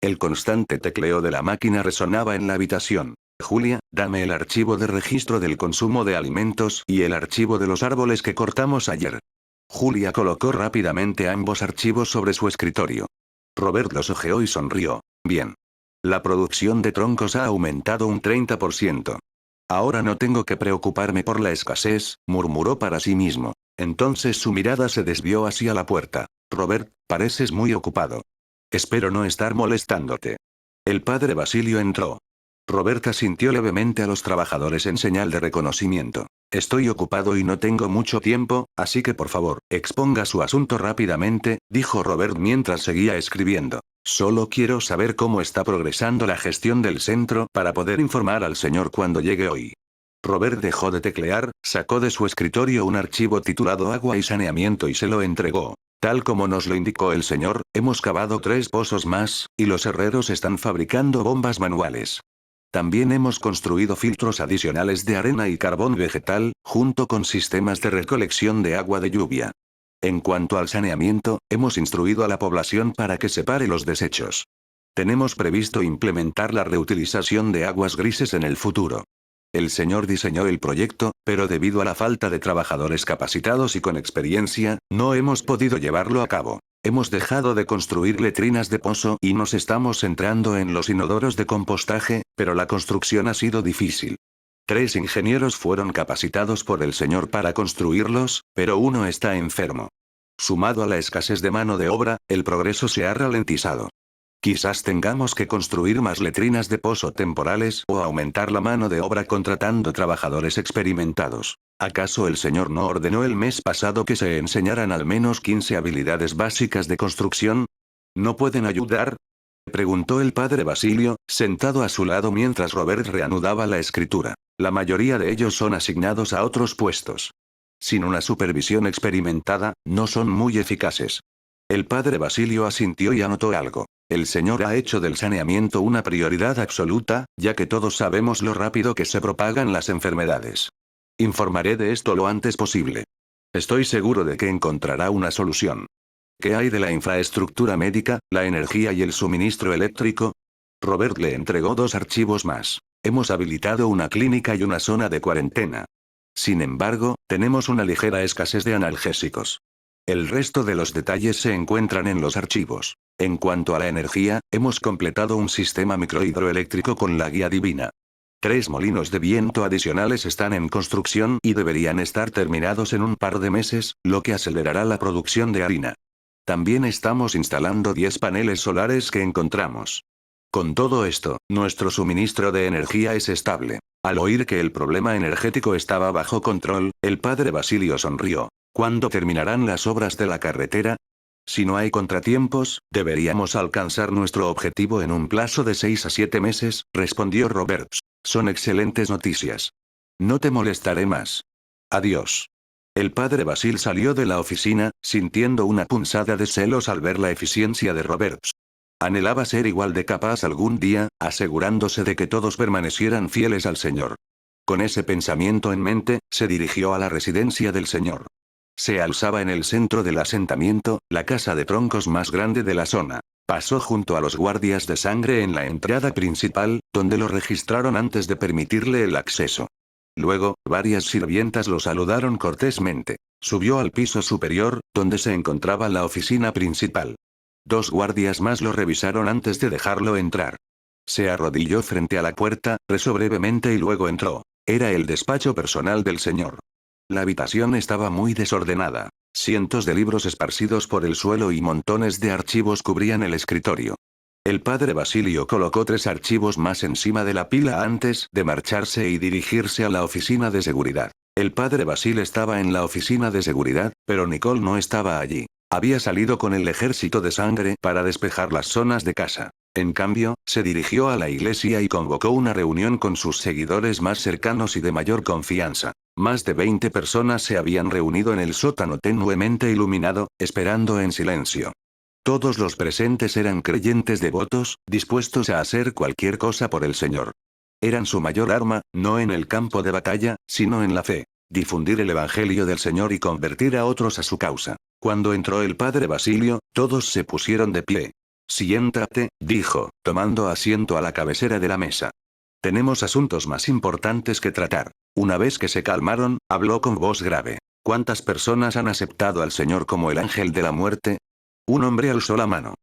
El constante tecleo de la máquina resonaba en la habitación. Julia, dame el archivo de registro del consumo de alimentos y el archivo de los árboles que cortamos ayer. Julia colocó rápidamente ambos archivos sobre su escritorio. Robert los hojeó y sonrió. Bien. La producción de troncos ha aumentado un 30%. Ahora no tengo que preocuparme por la escasez, murmuró para sí mismo. Entonces su mirada se desvió hacia la puerta. Robert, pareces muy ocupado. Espero no estar molestándote. El padre Basilio entró. Roberta sintió levemente a los trabajadores en señal de reconocimiento. Estoy ocupado y no tengo mucho tiempo, así que por favor, exponga su asunto rápidamente, dijo Robert mientras seguía escribiendo. Solo quiero saber cómo está progresando la gestión del centro para poder informar al señor cuando llegue hoy. Robert dejó de teclear, sacó de su escritorio un archivo titulado Agua y Saneamiento y se lo entregó. Tal como nos lo indicó el señor, hemos cavado 3 pozos más, y los herreros están fabricando bombas manuales. También hemos construido filtros adicionales de arena y carbón vegetal, junto con sistemas de recolección de agua de lluvia. En cuanto al saneamiento, hemos instruido a la población para que separe los desechos. Tenemos previsto implementar la reutilización de aguas grises en el futuro. El señor diseñó el proyecto, pero debido a la falta de trabajadores capacitados y con experiencia, no hemos podido llevarlo a cabo. Hemos dejado de construir letrinas de pozo y nos estamos centrando en los inodoros de compostaje, pero la construcción ha sido difícil. 3 ingenieros fueron capacitados por el señor para construirlos, pero uno está enfermo. Sumado a la escasez de mano de obra, el progreso se ha ralentizado. Quizás tengamos que construir más letrinas de pozo temporales o aumentar la mano de obra contratando trabajadores experimentados. ¿Acaso el señor no ordenó el mes pasado que se enseñaran al menos 15 habilidades básicas de construcción? ¿No pueden ayudar? Preguntó el padre Basilio, sentado a su lado mientras Robert reanudaba la escritura. La mayoría de ellos son asignados a otros puestos. Sin una supervisión experimentada, no son muy eficaces. El padre Basilio asintió y anotó algo. El señor ha hecho del saneamiento una prioridad absoluta, ya que todos sabemos lo rápido que se propagan las enfermedades. Informaré de esto lo antes posible. Estoy seguro de que encontrará una solución. ¿Qué hay de la infraestructura médica, la energía y el suministro eléctrico? Robert le entregó 2 archivos más. Hemos habilitado una clínica y una zona de cuarentena. Sin embargo, tenemos una ligera escasez de analgésicos. El resto de los detalles se encuentran en los archivos. En cuanto a la energía, hemos completado un sistema microhidroeléctrico con la guía divina. 3 molinos de viento adicionales están en construcción y deberían estar terminados en un par de meses, lo que acelerará la producción de harina. También estamos instalando 10 paneles solares que encontramos. Con todo esto, nuestro suministro de energía es estable. Al oír que el problema energético estaba bajo control, el padre Basilio sonrió. ¿Cuándo terminarán las obras de la carretera? Si no hay contratiempos, deberíamos alcanzar nuestro objetivo en un plazo de 6 a 7 meses, respondió Roberts. Son excelentes noticias. No te molestaré más. Adiós. El padre Basil salió de la oficina, sintiendo una punzada de celos al ver la eficiencia de Roberts. Anhelaba ser igual de capaz algún día, asegurándose de que todos permanecieran fieles al Señor. Con ese pensamiento en mente, se dirigió a la residencia del Señor. Se alzaba en el centro del asentamiento, la casa de troncos más grande de la zona. Pasó junto a los guardias de sangre en la entrada principal, donde lo registraron antes de permitirle el acceso. Luego, varias sirvientas lo saludaron cortésmente. Subió al piso superior, donde se encontraba la oficina principal. 2 guardias más lo revisaron antes de dejarlo entrar. Se arrodilló frente a la puerta, rezó brevemente y luego entró. Era el despacho personal del señor. La habitación estaba muy desordenada. Cientos de libros esparcidos por el suelo y montones de archivos cubrían el escritorio. El padre Basilio colocó 3 archivos más encima de la pila antes de marcharse y dirigirse a la oficina de seguridad. El padre Basil estaba en la oficina de seguridad, pero Nicole no estaba allí. Había salido con el ejército de sangre para despejar las zonas de casa. En cambio, se dirigió a la iglesia y convocó una reunión con sus seguidores más cercanos y de mayor confianza. Más de 20 personas se habían reunido en el sótano tenuemente iluminado, esperando en silencio. Todos los presentes eran creyentes devotos, dispuestos a hacer cualquier cosa por el Señor. Eran su mayor arma, no en el campo de batalla, sino en la fe. Difundir el Evangelio del Señor y convertir a otros a su causa. Cuando entró el padre Basilio, todos se pusieron de pie. Siéntate, dijo, tomando asiento a la cabecera de la mesa. Tenemos asuntos más importantes que tratar. Una vez que se calmaron, habló con voz grave. ¿Cuántas personas han aceptado al Señor como el ángel de la muerte? Un hombre alzó la mano.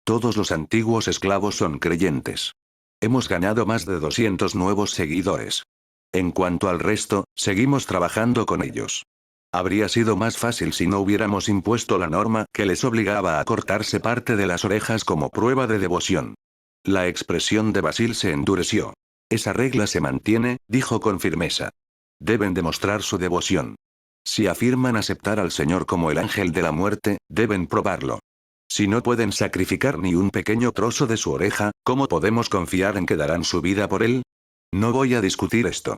Todos los antiguos esclavos son creyentes. Hemos ganado más de 200 nuevos seguidores. En cuanto al resto, seguimos trabajando con ellos. Habría sido más fácil si no hubiéramos impuesto la norma que les obligaba a cortarse parte de las orejas como prueba de devoción. La expresión de Basil se endureció. Esa regla se mantiene, dijo con firmeza. Deben demostrar su devoción. Si afirman aceptar al Señor como el ángel de la muerte, deben probarlo. Si no pueden sacrificar ni un pequeño trozo de su oreja, ¿cómo podemos confiar en que darán su vida por él? No voy a discutir esto.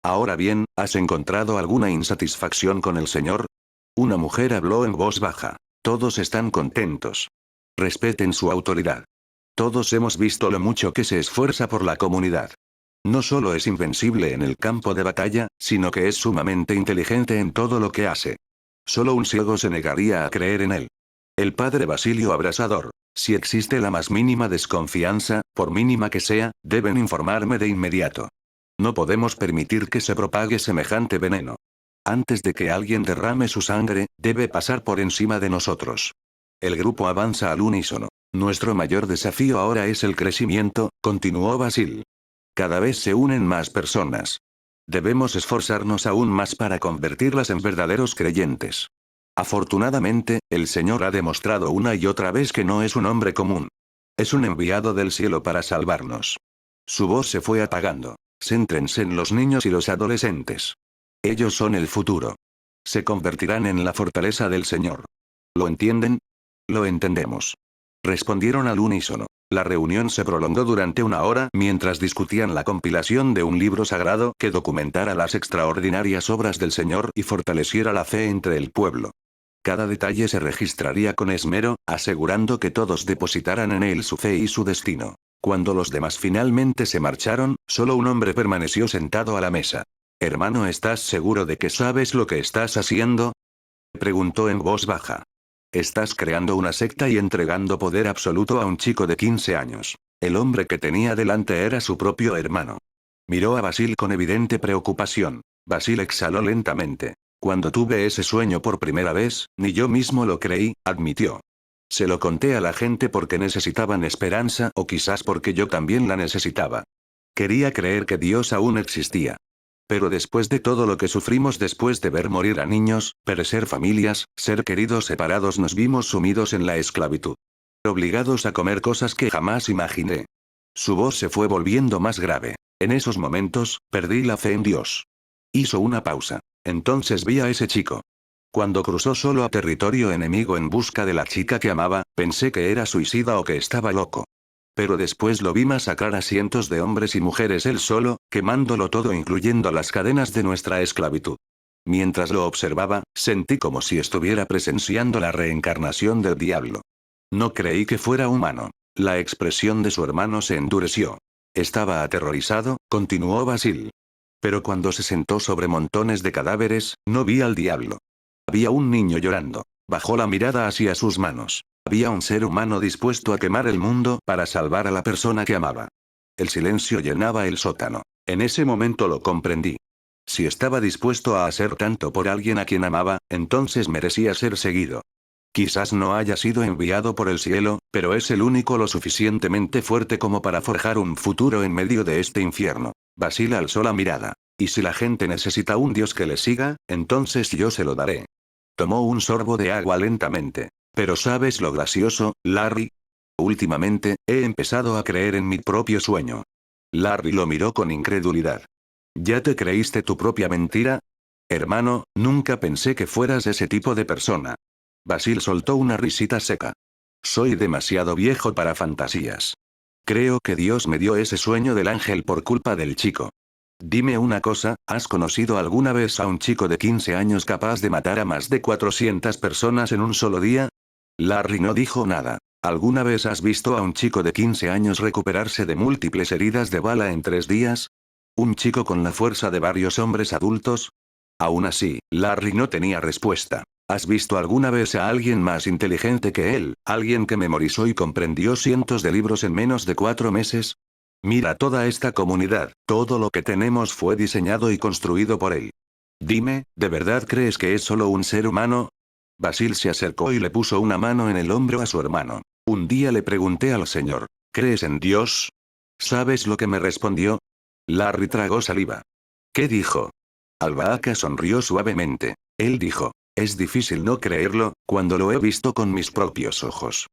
Ahora bien, ¿has encontrado alguna insatisfacción con el Señor? Una mujer habló en voz baja. Todos están contentos. Respeten su autoridad. Todos hemos visto lo mucho que se esfuerza por la comunidad. No solo es invencible en el campo de batalla, sino que es sumamente inteligente en todo lo que hace. Solo un ciego se negaría a creer en él. El padre Basilio abrasador. Si existe la más mínima desconfianza, por mínima que sea, deben informarme de inmediato. No podemos permitir que se propague semejante veneno. Antes de que alguien derrame su sangre, debe pasar por encima de nosotros. El grupo avanza al unísono. Nuestro mayor desafío ahora es el crecimiento, continuó Basil. Cada vez se unen más personas. Debemos esforzarnos aún más para convertirlas en verdaderos creyentes. Afortunadamente, el Señor ha demostrado una y otra vez que no es un hombre común. Es un enviado del cielo para salvarnos. Su voz se fue apagando. Céntrense en los niños y los adolescentes. Ellos son el futuro. Se convertirán en la fortaleza del Señor. ¿Lo entienden? Lo entendemos. Respondieron al unísono. La reunión se prolongó durante una hora mientras discutían la compilación de un libro sagrado que documentara las extraordinarias obras del Señor y fortaleciera la fe entre el pueblo. Cada detalle se registraría con esmero, asegurando que todos depositaran en él su fe y su destino. Cuando los demás finalmente se marcharon, solo un hombre permaneció sentado a la mesa. Hermano, ¿estás seguro de que sabes lo que estás haciendo? Preguntó en voz baja. Estás creando una secta y entregando poder absoluto a un chico de 15 años. El hombre que tenía delante era su propio hermano. Miró a Basil con evidente preocupación. Basil exhaló lentamente. Cuando tuve ese sueño por primera vez, ni yo mismo lo creí, admitió. Se lo conté a la gente porque necesitaban esperanza o quizás porque yo también la necesitaba. Quería creer que Dios aún existía. Pero después de todo lo que sufrimos después de ver morir a niños, perecer familias, ser queridos separados, nos vimos sumidos en la esclavitud. Obligados a comer cosas que jamás imaginé. Su voz se fue volviendo más grave. En esos momentos, perdí la fe en Dios. Hizo una pausa. Entonces vi a ese chico. Cuando cruzó solo a territorio enemigo en busca de la chica que amaba, pensé que era suicida o que estaba loco. Pero después lo vi masacrar a cientos de hombres y mujeres él solo, quemándolo todo incluyendo las cadenas de nuestra esclavitud. Mientras lo observaba, sentí como si estuviera presenciando la reencarnación del diablo. No creí que fuera humano. La expresión de su hermano se endureció. Estaba aterrorizado, continuó Basil. Pero cuando se sentó sobre montones de cadáveres, no vi al diablo. Había un niño llorando. Bajó la mirada hacia sus manos. Había un ser humano dispuesto a quemar el mundo para salvar a la persona que amaba. El silencio llenaba el sótano. En ese momento lo comprendí. Si estaba dispuesto a hacer tanto por alguien a quien amaba, entonces merecía ser seguido. Quizás no haya sido enviado por el cielo, pero es el único lo suficientemente fuerte como para forjar un futuro en medio de este infierno. Basil alzó la mirada. Y si la gente necesita un Dios que le siga, entonces yo se lo daré. Tomó un sorbo de agua lentamente. Pero ¿sabes lo gracioso, Larry? Últimamente, he empezado a creer en mi propio sueño. Larry lo miró con incredulidad. ¿Ya te creíste tu propia mentira? Hermano, nunca pensé que fueras ese tipo de persona. Basil soltó una risita seca. Soy demasiado viejo para fantasías. Creo que Dios me dio ese sueño del ángel por culpa del chico. Dime una cosa, ¿has conocido alguna vez a un chico de 15 años capaz de matar a más de 400 personas en un solo día? Larry no dijo nada. ¿Alguna vez has visto a un chico de 15 años recuperarse de múltiples heridas de bala en 3 días? ¿Un chico con la fuerza de varios hombres adultos? Aún así, Larry no tenía respuesta. ¿Has visto alguna vez a alguien más inteligente que él, alguien que memorizó y comprendió cientos de libros en menos de 4 meses? Mira toda esta comunidad, todo lo que tenemos fue diseñado y construido por él. Dime, ¿de verdad crees que es solo un ser humano? Basil se acercó y le puso una mano en el hombro a su hermano. Un día le pregunté al Señor, ¿crees en Dios? ¿Sabes lo que me respondió? Larry tragó saliva. ¿Qué dijo? Albahaca sonrió suavemente. Él dijo, es difícil no creerlo, cuando lo he visto con mis propios ojos.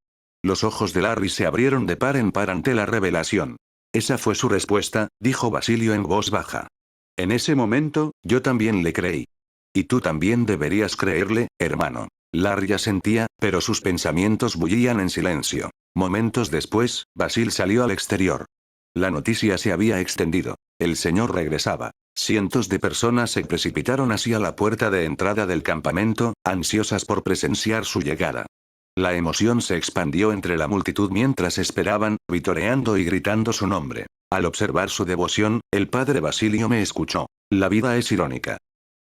Los ojos de Larry se abrieron de par en par ante la revelación. Esa fue su respuesta, dijo Basilio en voz baja. En ese momento, yo también le creí. Y tú también deberías creerle, hermano. Larry asentía, pero sus pensamientos bullían en silencio. Momentos después, Basil salió al exterior. La noticia se había extendido. El señor regresaba. Cientos de personas se precipitaron hacia la puerta de entrada del campamento, ansiosas por presenciar su llegada. La emoción se expandió entre la multitud mientras esperaban, vitoreando y gritando su nombre. Al observar su devoción, el padre Basilio me escuchó. La vida es irónica.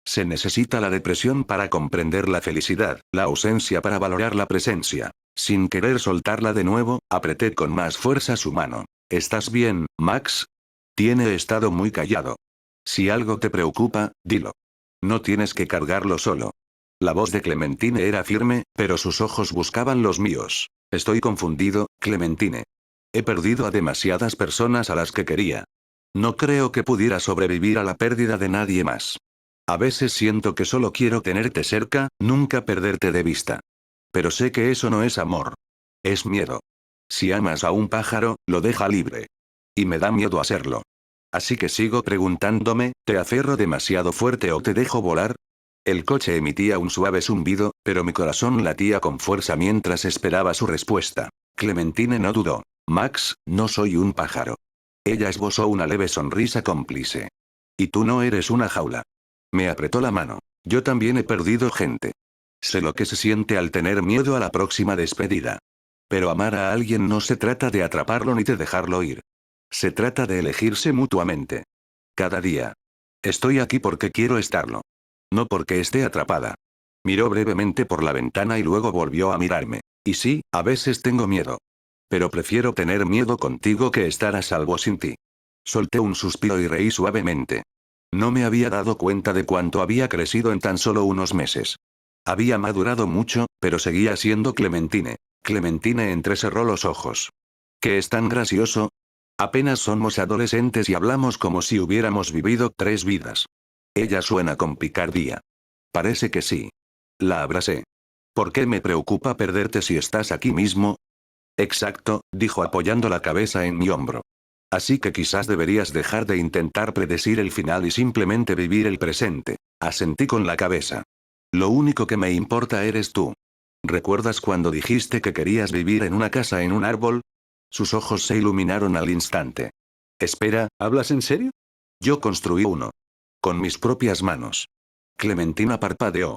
Se necesita la depresión para comprender la felicidad, la ausencia para valorar la presencia. Sin querer soltarla de nuevo, apreté con más fuerza su mano. ¿Estás bien, Max? Tiene estado muy callado. Si algo te preocupa, dilo. No tienes que cargarlo solo. La voz de Clementine era firme, pero sus ojos buscaban los míos. Estoy confundido, Clementine. He perdido a demasiadas personas a las que quería. No creo que pudiera sobrevivir a la pérdida de nadie más. A veces siento que solo quiero tenerte cerca, nunca perderte de vista. Pero sé que eso no es amor. Es miedo. Si amas a un pájaro, lo deja libre. Y me da miedo hacerlo. Así que sigo preguntándome, ¿te aferro demasiado fuerte o te dejo volar? El coche emitía un suave zumbido, pero mi corazón latía con fuerza mientras esperaba su respuesta. Clementine no dudó. Max, no soy un pájaro. Ella esbozó una leve sonrisa cómplice. Y tú no eres una jaula. Me apretó la mano. Yo también he perdido gente. Sé lo que se siente al tener miedo a la próxima despedida. Pero amar a alguien no se trata de atraparlo ni de dejarlo ir. Se trata de elegirse mutuamente. Cada día. Estoy aquí porque quiero estarlo. No porque esté atrapada. Miró brevemente por la ventana y luego volvió a mirarme. Y sí, a veces tengo miedo. Pero prefiero tener miedo contigo que estar a salvo sin ti. Solté un suspiro y reí suavemente. No me había dado cuenta de cuánto había crecido en tan solo unos meses. Había madurado mucho, pero seguía siendo Clementine. Clementine entrecerró los ojos. ¿Qué es tan gracioso? Apenas somos adolescentes y hablamos como si hubiéramos vivido 3 vidas. Ella suena con picardía. Parece que sí. La abracé. ¿Por qué me preocupa perderte si estás aquí mismo? Exacto, dijo apoyando la cabeza en mi hombro. Así que quizás deberías dejar de intentar predecir el final y simplemente vivir el presente. Asentí con la cabeza. Lo único que me importa eres tú. ¿Recuerdas cuando dijiste que querías vivir en una casa en un árbol? Sus ojos se iluminaron al instante. Espera, ¿hablas en serio? Yo construí uno. Con mis propias manos. Clementina parpadeó.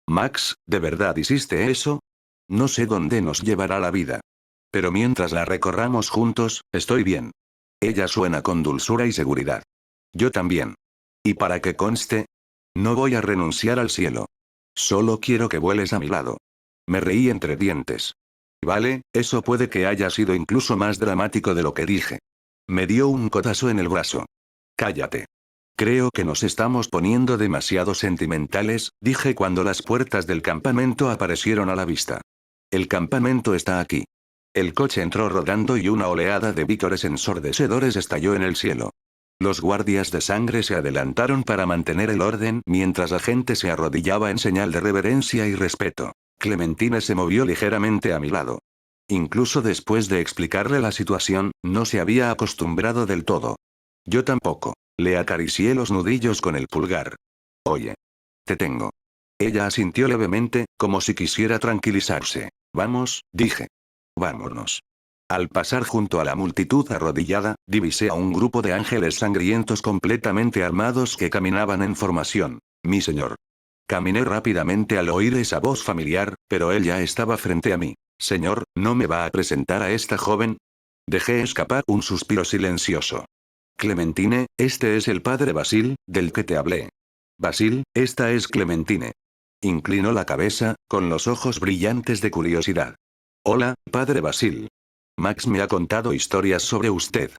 Max, ¿de verdad hiciste eso? No sé dónde nos llevará la vida. Pero mientras la recorramos juntos, estoy bien. Ella suena con dulzura y seguridad. Yo también. Y para que conste, no voy a renunciar al cielo. Solo quiero que vueles a mi lado. Me reí entre dientes. Vale, eso puede que haya sido incluso más dramático de lo que dije. Me dio un codazo en el brazo. Cállate. Creo que nos estamos poniendo demasiado sentimentales, dije cuando las puertas del campamento aparecieron a la vista. El campamento está aquí. El coche entró rodando y una oleada de vítores ensordecedores estalló en el cielo. Los guardias de sangre se adelantaron para mantener el orden mientras la gente se arrodillaba en señal de reverencia y respeto. Clementine se movió ligeramente a mi lado. Incluso después de explicarle la situación, no se había acostumbrado del todo. Yo tampoco. Le acaricié los nudillos con el pulgar. Oye. Te tengo. Ella asintió levemente, como si quisiera tranquilizarse. Vamos, dije. Vámonos. Al pasar junto a la multitud arrodillada, divisé a un grupo de ángeles sangrientos completamente armados que caminaban en formación. Mi señor. Caminé rápidamente al oír esa voz familiar, pero él ya estaba frente a mí. Señor, ¿no me va a presentar a esta joven? Dejé escapar un suspiro silencioso. Clementine, este es el padre Basil, del que te hablé. Basil, esta es Clementine. Inclinó la cabeza, con los ojos brillantes de curiosidad. Hola, padre Basil. Max me ha contado historias sobre usted.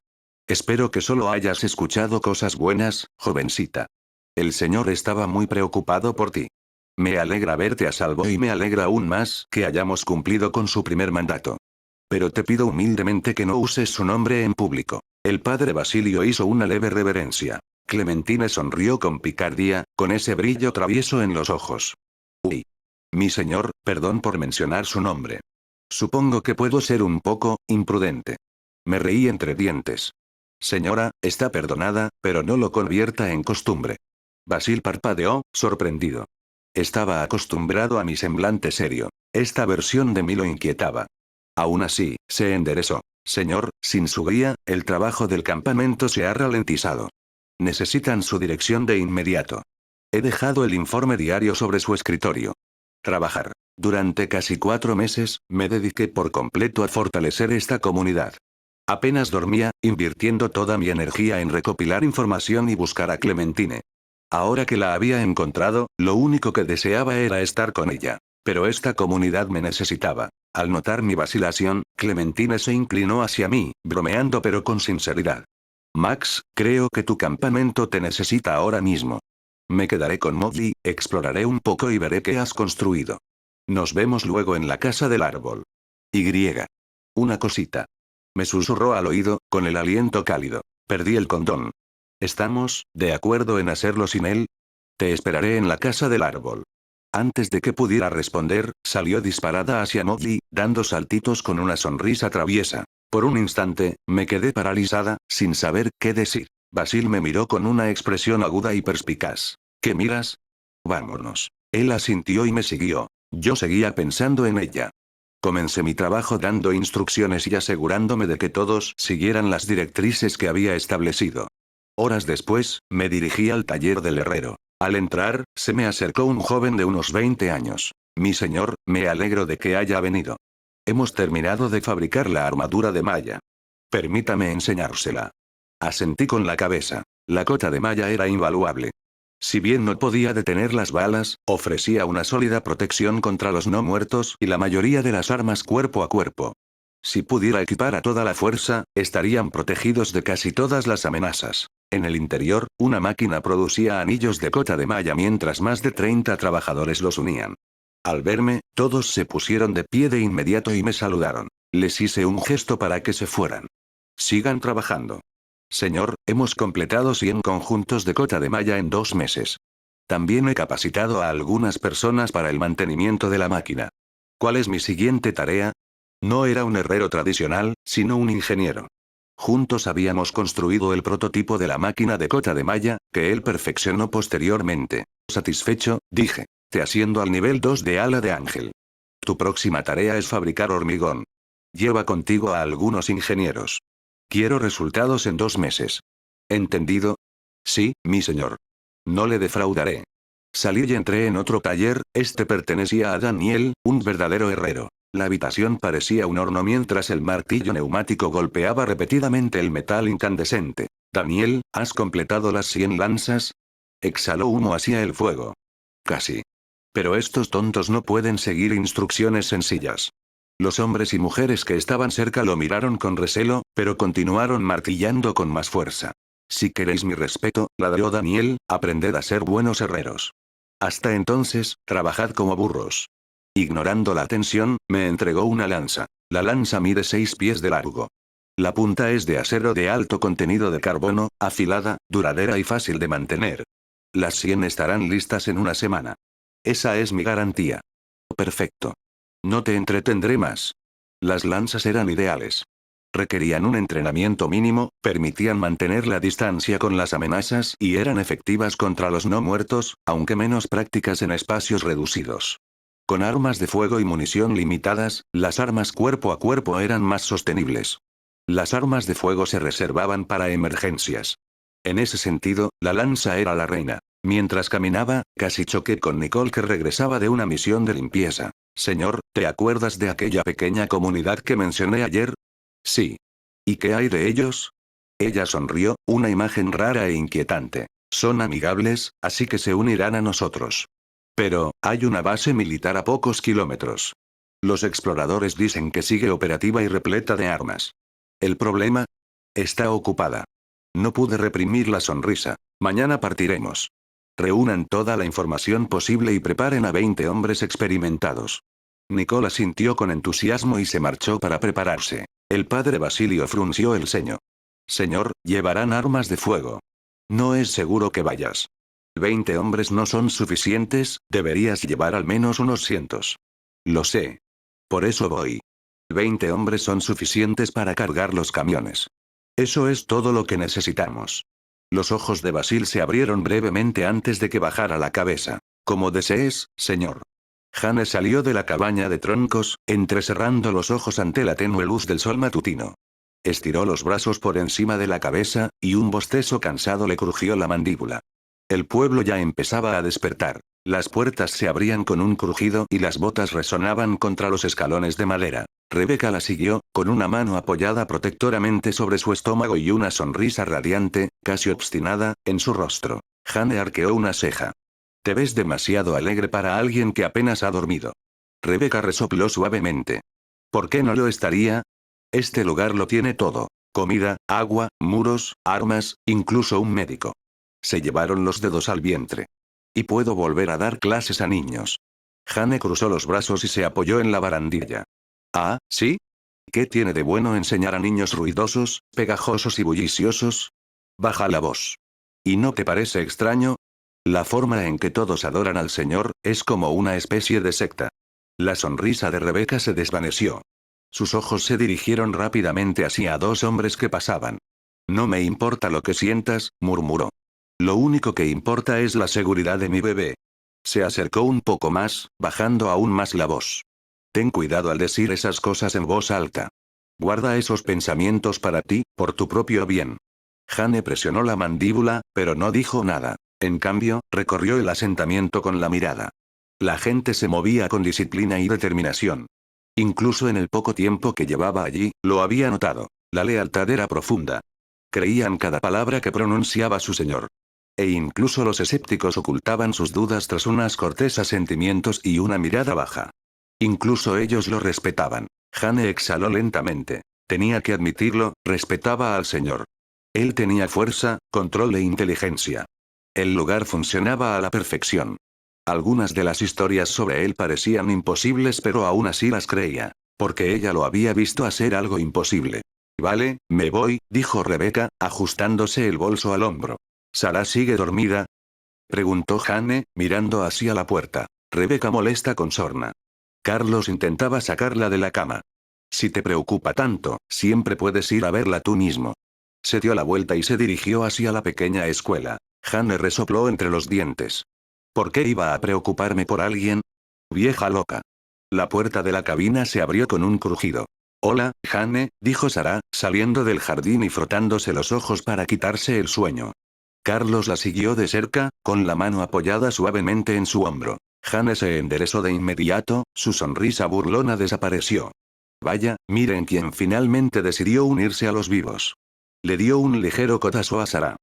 Espero que solo hayas escuchado cosas buenas, jovencita. El señor estaba muy preocupado por ti. Me alegra verte a salvo y me alegra aún más que hayamos cumplido con su primer mandato. Pero te pido humildemente que no uses su nombre en público. El padre Basilio hizo una leve reverencia. Clementine sonrió con picardía, con ese brillo travieso en los ojos. Uy. Mi señor, perdón por mencionar su nombre. Supongo que puedo ser un poco imprudente. Me reí entre dientes. Señora, está perdonada, pero no lo convierta en costumbre. Basil parpadeó, sorprendido. Estaba acostumbrado a mi semblante serio. Esta versión de mí lo inquietaba. Aún así, se enderezó. Señor, sin su guía, el trabajo del campamento se ha ralentizado. Necesitan su dirección de inmediato. He dejado el informe diario sobre su escritorio. Trabajar. Durante casi 4 meses, me dediqué por completo a fortalecer esta comunidad. Apenas dormía, invirtiendo toda mi energía en recopilar información y buscar a Clementine. Ahora que la había encontrado, lo único que deseaba era estar con ella. Pero esta comunidad me necesitaba. Al notar mi vacilación, Clementine se inclinó hacia mí, bromeando pero con sinceridad. Max, creo que tu campamento te necesita ahora mismo. Me quedaré con Molly, exploraré un poco y veré qué has construido. Nos vemos luego en la casa del árbol. Y. Una cosita. Me susurró al oído, con el aliento cálido. Perdí el condón. ¿Estamos de acuerdo en hacerlo sin él? Te esperaré en la casa del árbol. Antes de que pudiera responder, salió disparada hacia Mowgli, dando saltitos con una sonrisa traviesa. Por un instante, me quedé paralizada, sin saber qué decir. Basil me miró con una expresión aguda y perspicaz. ¿Qué miras? Vámonos. Él asintió y me siguió. Yo seguía pensando en ella. Comencé mi trabajo dando instrucciones y asegurándome de que todos siguieran las directrices que había establecido. Horas después, me dirigí al taller del herrero. Al entrar, se me acercó un joven de unos 20 años. Mi señor, me alegro de que haya venido. Hemos terminado de fabricar la armadura de malla. Permítame enseñársela. Asentí con la cabeza. La cota de malla era invaluable. Si bien no podía detener las balas, ofrecía una sólida protección contra los no muertos y la mayoría de las armas cuerpo a cuerpo. Si pudiera equipar a toda la fuerza, estarían protegidos de casi todas las amenazas. En el interior, una máquina producía anillos de cota de malla mientras más de 30 trabajadores los unían. Al verme, todos se pusieron de pie de inmediato y me saludaron. Les hice un gesto para que se fueran. Sigan trabajando. Señor, hemos completado 100 conjuntos de cota de malla en 2 meses. También he capacitado a algunas personas para el mantenimiento de la máquina. ¿Cuál es mi siguiente tarea? No era un herrero tradicional, sino un ingeniero. Juntos habíamos construido el prototipo de la máquina de cota de malla, que él perfeccionó posteriormente. Satisfecho, dije, te asciendo al nivel 2 de ala de ángel. Tu próxima tarea es fabricar hormigón. Lleva contigo a algunos ingenieros. Quiero resultados en 2 meses. ¿Entendido? Sí, mi señor. No le defraudaré. Salí y entré en otro taller, este pertenecía a Daniel, un verdadero herrero. La habitación parecía un horno mientras el martillo neumático golpeaba repetidamente el metal incandescente. Daniel, ¿has completado las 100 lanzas? Exhaló humo hacia el fuego. Casi. Pero estos tontos no pueden seguir instrucciones sencillas. Los hombres y mujeres que estaban cerca lo miraron con recelo, pero continuaron martillando con más fuerza. Si queréis mi respeto, ladró Daniel, aprended a ser buenos herreros. Hasta entonces, trabajad como burros. Ignorando la tensión, me entregó una lanza. La lanza mide 6 pies de largo. La punta es de acero de alto contenido de carbono, afilada, duradera y fácil de mantener. Las 100 estarán listas en una semana. Esa es mi garantía. Perfecto. No te entretendré más. Las lanzas eran ideales. Requerían un entrenamiento mínimo, permitían mantener la distancia con las amenazas y eran efectivas contra los no muertos, aunque menos prácticas en espacios reducidos. Con armas de fuego y munición limitadas, las armas cuerpo a cuerpo eran más sostenibles. Las armas de fuego se reservaban para emergencias. En ese sentido, la lanza era la reina. Mientras caminaba, casi choqué con Nicole que regresaba de una misión de limpieza. Señor, ¿te acuerdas de aquella pequeña comunidad que mencioné ayer? Sí. ¿Y qué hay de ellos? Ella sonrió, una imagen rara e inquietante. Son amigables, así que se unirán a nosotros. Pero, hay una base militar a pocos kilómetros. Los exploradores dicen que sigue operativa y repleta de armas. ¿El problema? Está ocupada. No pude reprimir la sonrisa. Mañana partiremos. Reúnan toda la información posible y preparen a 20 hombres experimentados. Nicola sintió con entusiasmo y se marchó para prepararse. El padre Basilio frunció el ceño. Señor, llevarán armas de fuego. No es seguro que vayas. 20 hombres no son suficientes, deberías llevar al menos unos cientos. Lo sé. Por eso voy. 20 hombres son suficientes para cargar los camiones. Eso es todo lo que necesitamos. Los ojos de Basil se abrieron brevemente antes de que bajara la cabeza. Como desees, señor. Jane salió de la cabaña de troncos, entrecerrando los ojos ante la tenue luz del sol matutino. Estiró los brazos por encima de la cabeza, y un bostezo cansado le crujió la mandíbula. El pueblo ya empezaba a despertar. Las puertas se abrían con un crujido y las botas resonaban contra los escalones de madera. Rebeca la siguió, con una mano apoyada protectoramente sobre su estómago y una sonrisa radiante, casi obstinada, en su rostro. Jane arqueó una ceja. Te ves demasiado alegre para alguien que apenas ha dormido. Rebeca resopló suavemente. ¿Por qué no lo estaría? Este lugar lo tiene todo. Comida, agua, muros, armas, incluso un médico. Se llevaron los dedos al vientre. Y puedo volver a dar clases a niños. Jane cruzó los brazos y se apoyó en la barandilla. Ah, ¿sí? ¿Qué tiene de bueno enseñar a niños ruidosos, pegajosos y bulliciosos? Baja la voz. ¿Y no te parece extraño? La forma en que todos adoran al Señor, es como una especie de secta. La sonrisa de Rebeca se desvaneció. Sus ojos se dirigieron rápidamente hacia dos hombres que pasaban. No me importa lo que sientas, murmuró. Lo único que importa es la seguridad de mi bebé. Se acercó un poco más, bajando aún más la voz. Ten cuidado al decir esas cosas en voz alta. Guarda esos pensamientos para ti, por tu propio bien. Jane presionó la mandíbula, pero no dijo nada. En cambio, recorrió el asentamiento con la mirada. La gente se movía con disciplina y determinación. Incluso en el poco tiempo que llevaba allí, lo había notado. La lealtad era profunda. Creían cada palabra que pronunciaba su señor. E incluso los escépticos ocultaban sus dudas tras unas cortés asentimientos y una mirada baja. Incluso ellos lo respetaban. Jane exhaló lentamente. Tenía que admitirlo, respetaba al señor. Él tenía fuerza, control e inteligencia. El lugar funcionaba a la perfección. Algunas de las historias sobre él parecían imposibles, pero aún así las creía. Porque ella lo había visto hacer algo imposible. Vale, me voy, dijo Rebeca, ajustándose el bolso al hombro. ¿Sara sigue dormida? Preguntó Jane, mirando hacia la puerta. Rebeca molesta con sorna. Carlos intentaba sacarla de la cama. Si te preocupa tanto, siempre puedes ir a verla tú mismo. Se dio la vuelta y se dirigió hacia la pequeña escuela. Jane resopló entre los dientes. ¿Por qué iba a preocuparme por alguien? Vieja loca. La puerta de la cabina se abrió con un crujido. Hola, Jane, dijo Sara, saliendo del jardín y frotándose los ojos para quitarse el sueño. Carlos la siguió de cerca, con la mano apoyada suavemente en su hombro. Jane se enderezó de inmediato, su sonrisa burlona desapareció. Vaya, miren quién finalmente decidió unirse a los vivos. Le dio un ligero codazo a Sara.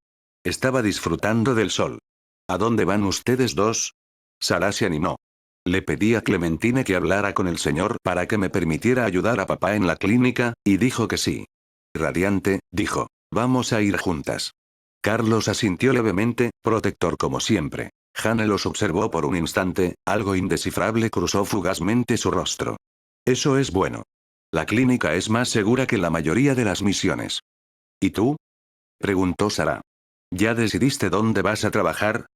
Estaba disfrutando del sol. ¿A dónde van ustedes dos? Sara se animó. Le pedí a Clementine que hablara con el señor para que me permitiera ayudar a papá en la clínica, y dijo que sí. Radiante, dijo. Vamos a ir juntas. Carlos asintió levemente, protector como siempre. Jane los observó por un instante, algo indescifrable cruzó fugazmente su rostro. Eso es bueno. La clínica es más segura que la mayoría de las misiones. ¿Y tú? Preguntó Sara. ¿Ya decidiste dónde vas a trabajar?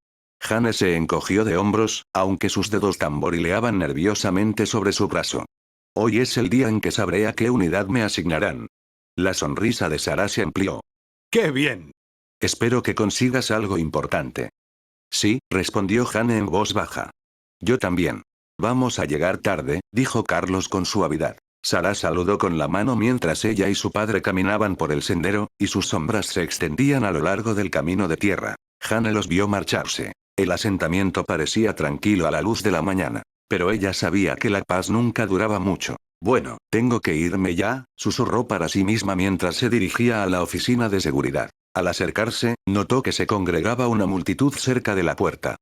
Jane se encogió de hombros, aunque sus dedos tamborileaban nerviosamente sobre su brazo. Hoy es el día en que sabré a qué unidad me asignarán. La sonrisa de Sara se amplió. ¡Qué bien! Espero que consigas algo importante. Sí, respondió Jane en voz baja. Yo también. Vamos a llegar tarde, dijo Carlos con suavidad. Sara saludó con la mano mientras ella y su padre caminaban por el sendero, y sus sombras se extendían a lo largo del camino de tierra. Jane los vio marcharse. El asentamiento parecía tranquilo a la luz de la mañana. Pero ella sabía que la paz nunca duraba mucho. Bueno, tengo que irme ya, susurró para sí misma mientras se dirigía a la oficina de seguridad. Al acercarse, notó que se congregaba una multitud cerca de la puerta.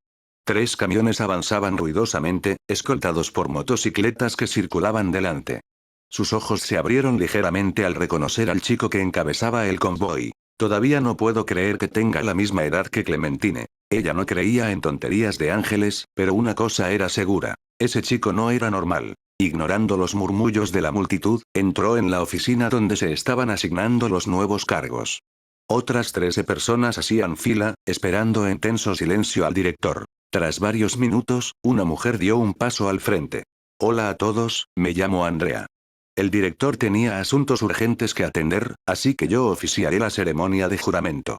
3 camiones avanzaban ruidosamente, escoltados por motocicletas que circulaban delante. Sus ojos se abrieron ligeramente al reconocer al chico que encabezaba el convoy. Todavía no puedo creer que tenga la misma edad que Clementine. Ella no creía en tonterías de ángeles, pero una cosa era segura. Ese chico no era normal. Ignorando los murmullos de la multitud, entró en la oficina donde se estaban asignando los nuevos cargos. Otras 13 personas hacían fila, esperando en tenso silencio al director. Tras varios minutos, una mujer dio un paso al frente. Hola a todos, me llamo Andrea. El director tenía asuntos urgentes que atender, así que yo oficiaré la ceremonia de juramento.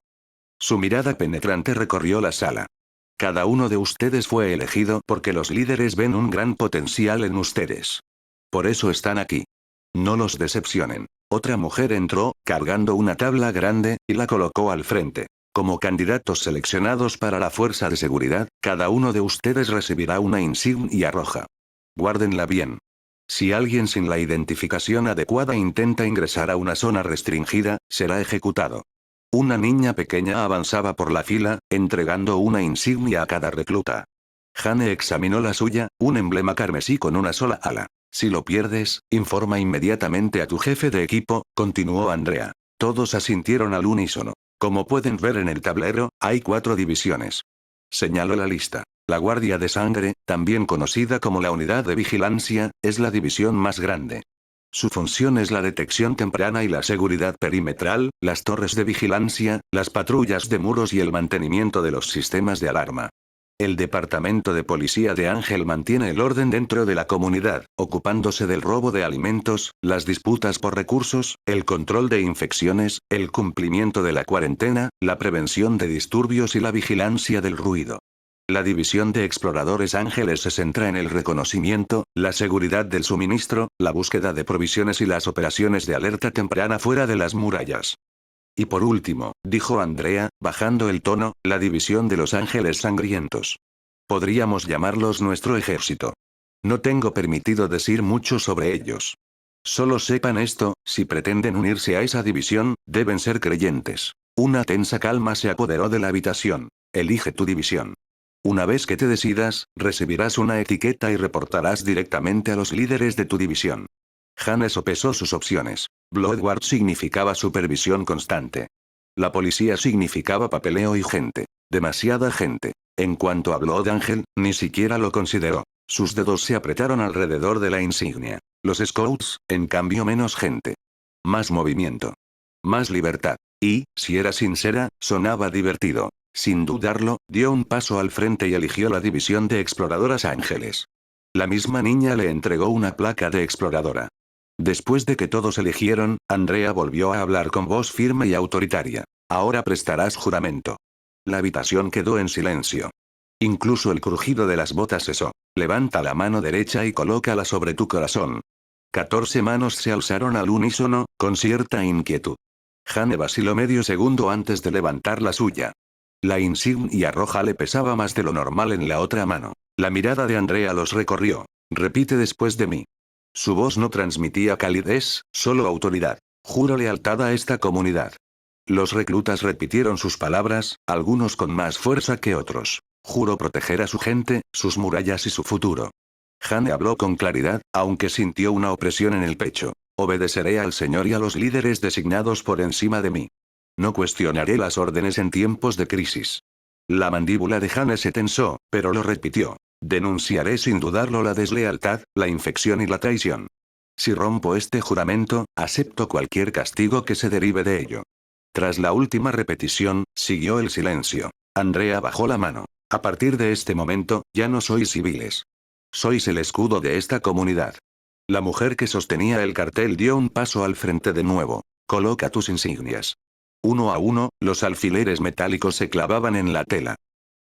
Su mirada penetrante recorrió la sala. Cada uno de ustedes fue elegido porque los líderes ven un gran potencial en ustedes. Por eso están aquí. No los decepcionen. Otra mujer entró, cargando una tabla grande, y la colocó al frente. Como candidatos seleccionados para la fuerza de seguridad, cada uno de ustedes recibirá una insignia roja. Guárdenla bien. Si alguien sin la identificación adecuada intenta ingresar a una zona restringida, será ejecutado. Una niña pequeña avanzaba por la fila, entregando una insignia a cada recluta. Jane examinó la suya, un emblema carmesí con una sola ala. Si lo pierdes, informa inmediatamente a tu jefe de equipo, continuó Andrea. Todos asintieron al unísono. Como pueden ver en el tablero, hay 4 divisiones. Señaló la lista. La Guardia de Sangre, también conocida como la Unidad de Vigilancia, es la división más grande. Su función es la detección temprana y la seguridad perimetral, las torres de vigilancia, las patrullas de muros y el mantenimiento de los sistemas de alarma. El Departamento de Policía de Ángel mantiene el orden dentro de la comunidad, ocupándose del robo de alimentos, las disputas por recursos, el control de infecciones, el cumplimiento de la cuarentena, la prevención de disturbios y la vigilancia del ruido. La División de Exploradores Ángeles se centra en el reconocimiento, la seguridad del suministro, la búsqueda de provisiones y las operaciones de alerta temprana fuera de las murallas. Y por último, dijo Andrea, bajando el tono, la División de los Ángeles Sangrientos. Podríamos llamarlos nuestro ejército. No tengo permitido decir mucho sobre ellos. Solo sepan esto, si pretenden unirse a esa división, deben ser creyentes. Una tensa calma se apoderó de la habitación. Elige tu división. Una vez que te decidas, recibirás una etiqueta y reportarás directamente a los líderes de tu división. Hannes sopesó sus opciones. Bloodward significaba supervisión constante. La policía significaba papeleo y gente. Demasiada gente. En cuanto a Blood Angel, ni siquiera lo consideró. Sus dedos se apretaron alrededor de la insignia. Los Scouts, en cambio, menos gente. Más movimiento. Más libertad. Y, si era sincera, sonaba divertido. Sin dudarlo, dio un paso al frente y eligió la división de exploradoras ángeles. La misma niña le entregó una placa de exploradora. Después de que todos eligieron, Andrea volvió a hablar con voz firme y autoritaria. Ahora prestarás juramento. La habitación quedó en silencio. Incluso el crujido de las botas cesó. Levanta la mano derecha y colócala sobre tu corazón. 14 manos se alzaron al unísono, con cierta inquietud. Hanne vaciló medio segundo antes de levantar la suya. La insignia roja le pesaba más de lo normal en la otra mano. La mirada de Andrea los recorrió. Repite después de mí. Su voz no transmitía calidez, solo autoridad. Juro lealtad a esta comunidad. Los reclutas repitieron sus palabras, algunos con más fuerza que otros. Juro proteger a su gente, sus murallas y su futuro. Hanne habló con claridad, aunque sintió una opresión en el pecho. Obedeceré al Señor y a los líderes designados por encima de mí. No cuestionaré las órdenes en tiempos de crisis. La mandíbula de Hanne se tensó, pero lo repitió. Denunciaré sin dudarlo la deslealtad, la infección y la traición. Si rompo este juramento, acepto cualquier castigo que se derive de ello. Tras la última repetición, siguió el silencio. Andrea bajó la mano. A partir de este momento, ya no sois civiles. Sois el escudo de esta comunidad. La mujer que sostenía el cartel dio un paso al frente de nuevo. Coloca tus insignias. Uno a uno, los alfileres metálicos se clavaban en la tela.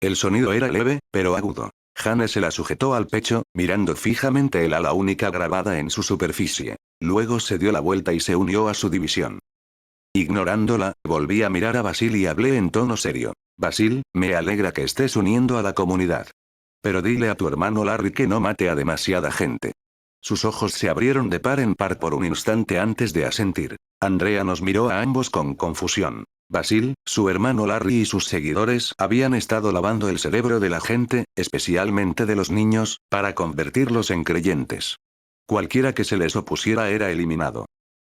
El sonido era leve, pero agudo. Hanne se la sujetó al pecho, mirando fijamente el ala única grabada en su superficie. Luego se dio la vuelta y se unió a su división. Ignorándola, volví a mirar a Basil y hablé en tono serio. Basil, me alegra que estés uniendo a la comunidad. Pero dile a tu hermano Larry que no mate a demasiada gente. Sus ojos se abrieron de par en par por un instante antes de asentir. Andrea nos miró a ambos con confusión. Basil, su hermano Larry y sus seguidores habían estado lavando el cerebro de la gente, especialmente de los niños, para convertirlos en creyentes. Cualquiera que se les opusiera era eliminado.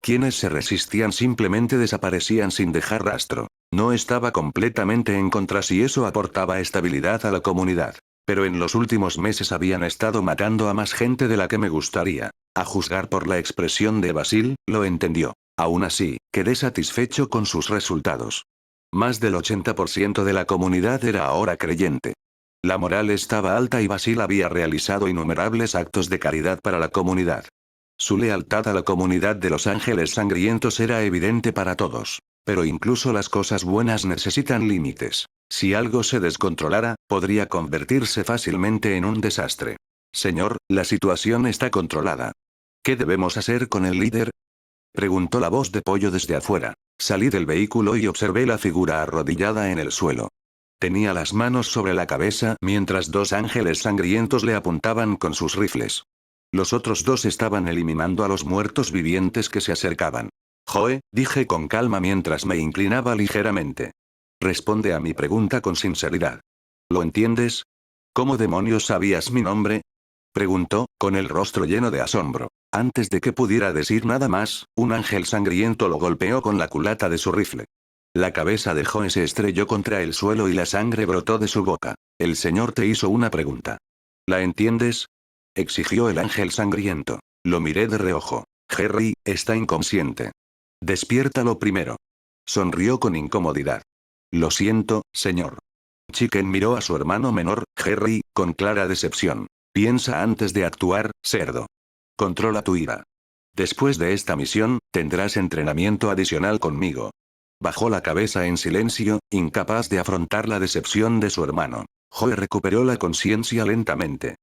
Quienes se resistían simplemente desaparecían sin dejar rastro. No estaba completamente en contra si eso aportaba estabilidad a la comunidad. Pero en los últimos meses habían estado matando a más gente de la que me gustaría. A juzgar por la expresión de Basil, lo entendió. Aún así, quedé satisfecho con sus resultados. Más del 80% de la comunidad era ahora creyente. La moral estaba alta y Basil había realizado innumerables actos de caridad para la comunidad. Su lealtad a la comunidad de los Ángeles Sangrientos era evidente para todos. Pero incluso las cosas buenas necesitan límites. Si algo se descontrolara, podría convertirse fácilmente en un desastre. Señor, la situación está controlada. ¿Qué debemos hacer con el líder? Preguntó la voz de Pollo desde afuera. Salí del vehículo y observé la figura arrodillada en el suelo. Tenía las manos sobre la cabeza mientras dos ángeles sangrientos le apuntaban con sus rifles. Los otros dos estaban eliminando a los muertos vivientes que se acercaban. Joe, dije con calma mientras me inclinaba ligeramente. Responde a mi pregunta con sinceridad. ¿Lo entiendes? ¿Cómo demonios sabías mi nombre? Preguntó, con el rostro lleno de asombro. Antes de que pudiera decir nada más, un ángel sangriento lo golpeó con la culata de su rifle. La cabeza de Joe se estrelló contra el suelo y la sangre brotó de su boca. El señor te hizo una pregunta. ¿La entiendes? Exigió el ángel sangriento. Lo miré de reojo. Harry, está inconsciente. Despiértalo primero. Sonrió con incomodidad. Lo siento, señor. Chicken miró a su hermano menor, Harry, con clara decepción. Piensa antes de actuar, cerdo. Controla tu ira. Después de esta misión, tendrás entrenamiento adicional conmigo. Bajó la cabeza en silencio, incapaz de afrontar la decepción de su hermano. Joe recuperó la conciencia lentamente.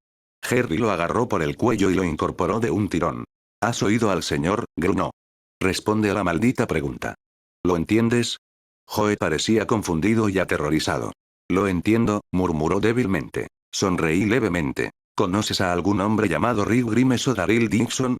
Harry lo agarró por el cuello y lo incorporó de un tirón. ¿Has oído al señor? Grunó. Responde a la maldita pregunta. ¿Lo entiendes? Joe parecía confundido y aterrorizado. Lo entiendo, murmuró débilmente. Sonreí levemente. ¿Conoces a algún hombre llamado Rick Grimes o Daryl Dixon?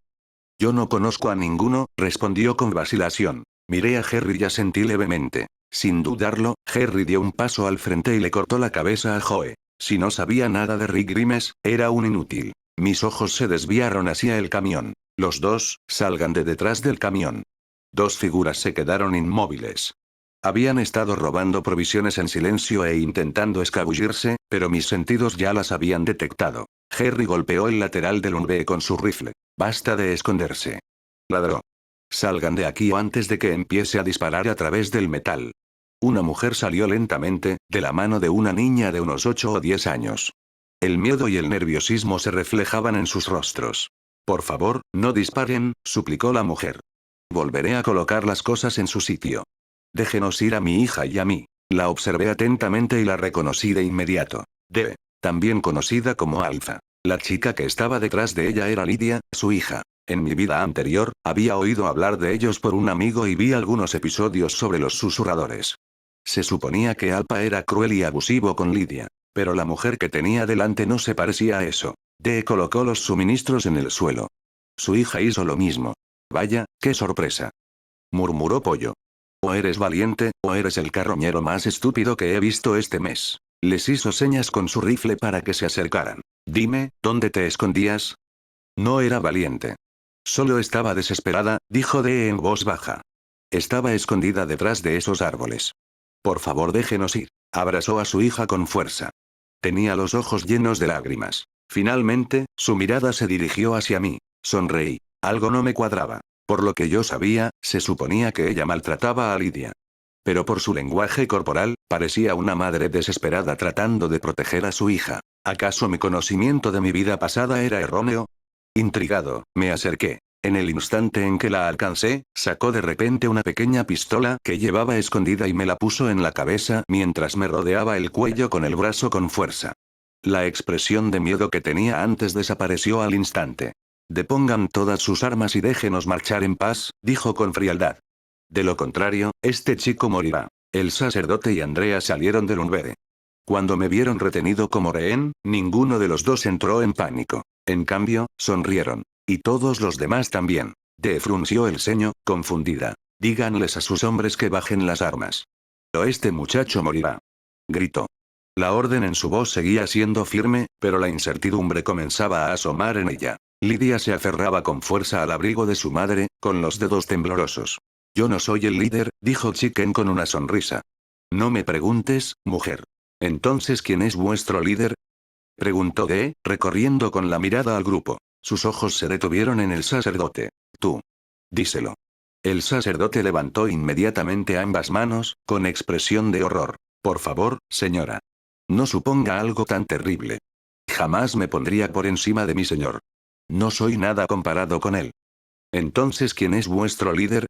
Yo no conozco a ninguno, respondió con vacilación. Miré a Harry y asentí levemente. Sin dudarlo, Harry dio un paso al frente y le cortó la cabeza a Joe. Si no sabía nada de Rick Grimes, era un inútil. Mis ojos se desviaron hacia el camión. Los dos, salgan de detrás del camión. Dos figuras se quedaron inmóviles. Habían estado robando provisiones en silencio e intentando escabullirse, pero mis sentidos ya las habían detectado. Harry golpeó el lateral del Unve con su rifle. Basta de esconderse. Ladró. Salgan de aquí antes de que empiece a disparar a través del metal. Una mujer salió lentamente, de la mano de una niña de unos 8 o 10 años. El miedo y el nerviosismo se reflejaban en sus rostros. Por favor, no disparen, suplicó la mujer. Volveré a colocar las cosas en su sitio. Déjenos ir a mi hija y a mí. La observé atentamente y la reconocí de inmediato. También conocida como Alfa. La chica que estaba detrás de ella era Lydia, su hija. En mi vida anterior, había oído hablar de ellos por un amigo y vi algunos episodios sobre los susurradores. Se suponía que Alfa era cruel y abusivo con Lydia. Pero la mujer que tenía delante no se parecía a eso. Colocó los suministros en el suelo. Su hija hizo lo mismo. Vaya, qué sorpresa. Murmuró Pollo. O eres valiente, o eres el carroñero más estúpido que he visto este mes. Les hizo señas con su rifle para que se acercaran. Dime, ¿dónde te escondías? No era valiente. Solo estaba desesperada, dijo Dee en voz baja. Estaba escondida detrás de esos árboles. Por favor, déjenos ir. Abrazó a su hija con fuerza. Tenía los ojos llenos de lágrimas. Finalmente, su mirada se dirigió hacia mí. Sonreí. Algo no me cuadraba. Por lo que yo sabía, se suponía que ella maltrataba a Lydia. Pero por su lenguaje corporal, parecía una madre desesperada tratando de proteger a su hija. ¿Acaso mi conocimiento de mi vida pasada era erróneo? Intrigado, me acerqué. En el instante en que la alcancé, sacó de repente una pequeña pistola que llevaba escondida y me la puso en la cabeza mientras me rodeaba el cuello con el brazo con fuerza. La expresión de miedo que tenía antes desapareció al instante. Depongan todas sus armas y déjenos marchar en paz, dijo con frialdad. De lo contrario, este chico morirá. El sacerdote y Andrea salieron del Unvede. Cuando me vieron retenido como rehén, ninguno de los dos entró en pánico. En cambio, sonrieron. Y todos los demás también. Frunció el ceño, confundida. Díganles a sus hombres que bajen las armas. O este muchacho morirá. Gritó. La orden en su voz seguía siendo firme, pero la incertidumbre comenzaba a asomar en ella. Lydia se aferraba con fuerza al abrigo de su madre, con los dedos temblorosos. Yo no soy el líder, dijo Chicken con una sonrisa. No me preguntes, mujer. ¿Entonces quién es vuestro líder? Preguntó Dee, recorriendo con la mirada al grupo. Sus ojos se detuvieron en el sacerdote. Tú. Díselo. El sacerdote levantó inmediatamente ambas manos, con expresión de horror. Por favor, señora. No suponga algo tan terrible. Jamás me pondría por encima de mi señor. No soy nada comparado con él. Entonces, ¿quién es vuestro líder?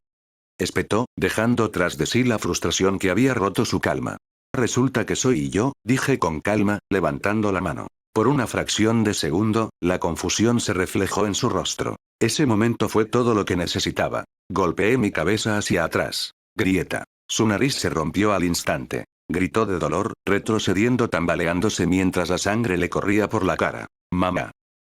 Espetó, dejando tras de sí la frustración que había roto su calma. Resulta que soy yo, dije con calma, levantando la mano. Por una fracción de segundo, la confusión se reflejó en su rostro. Ese momento fue todo lo que necesitaba. Golpeé mi cabeza hacia atrás. Grieta. Su nariz se rompió al instante. Gritó de dolor, retrocediendo tambaleándose mientras la sangre le corría por la cara. Mamá.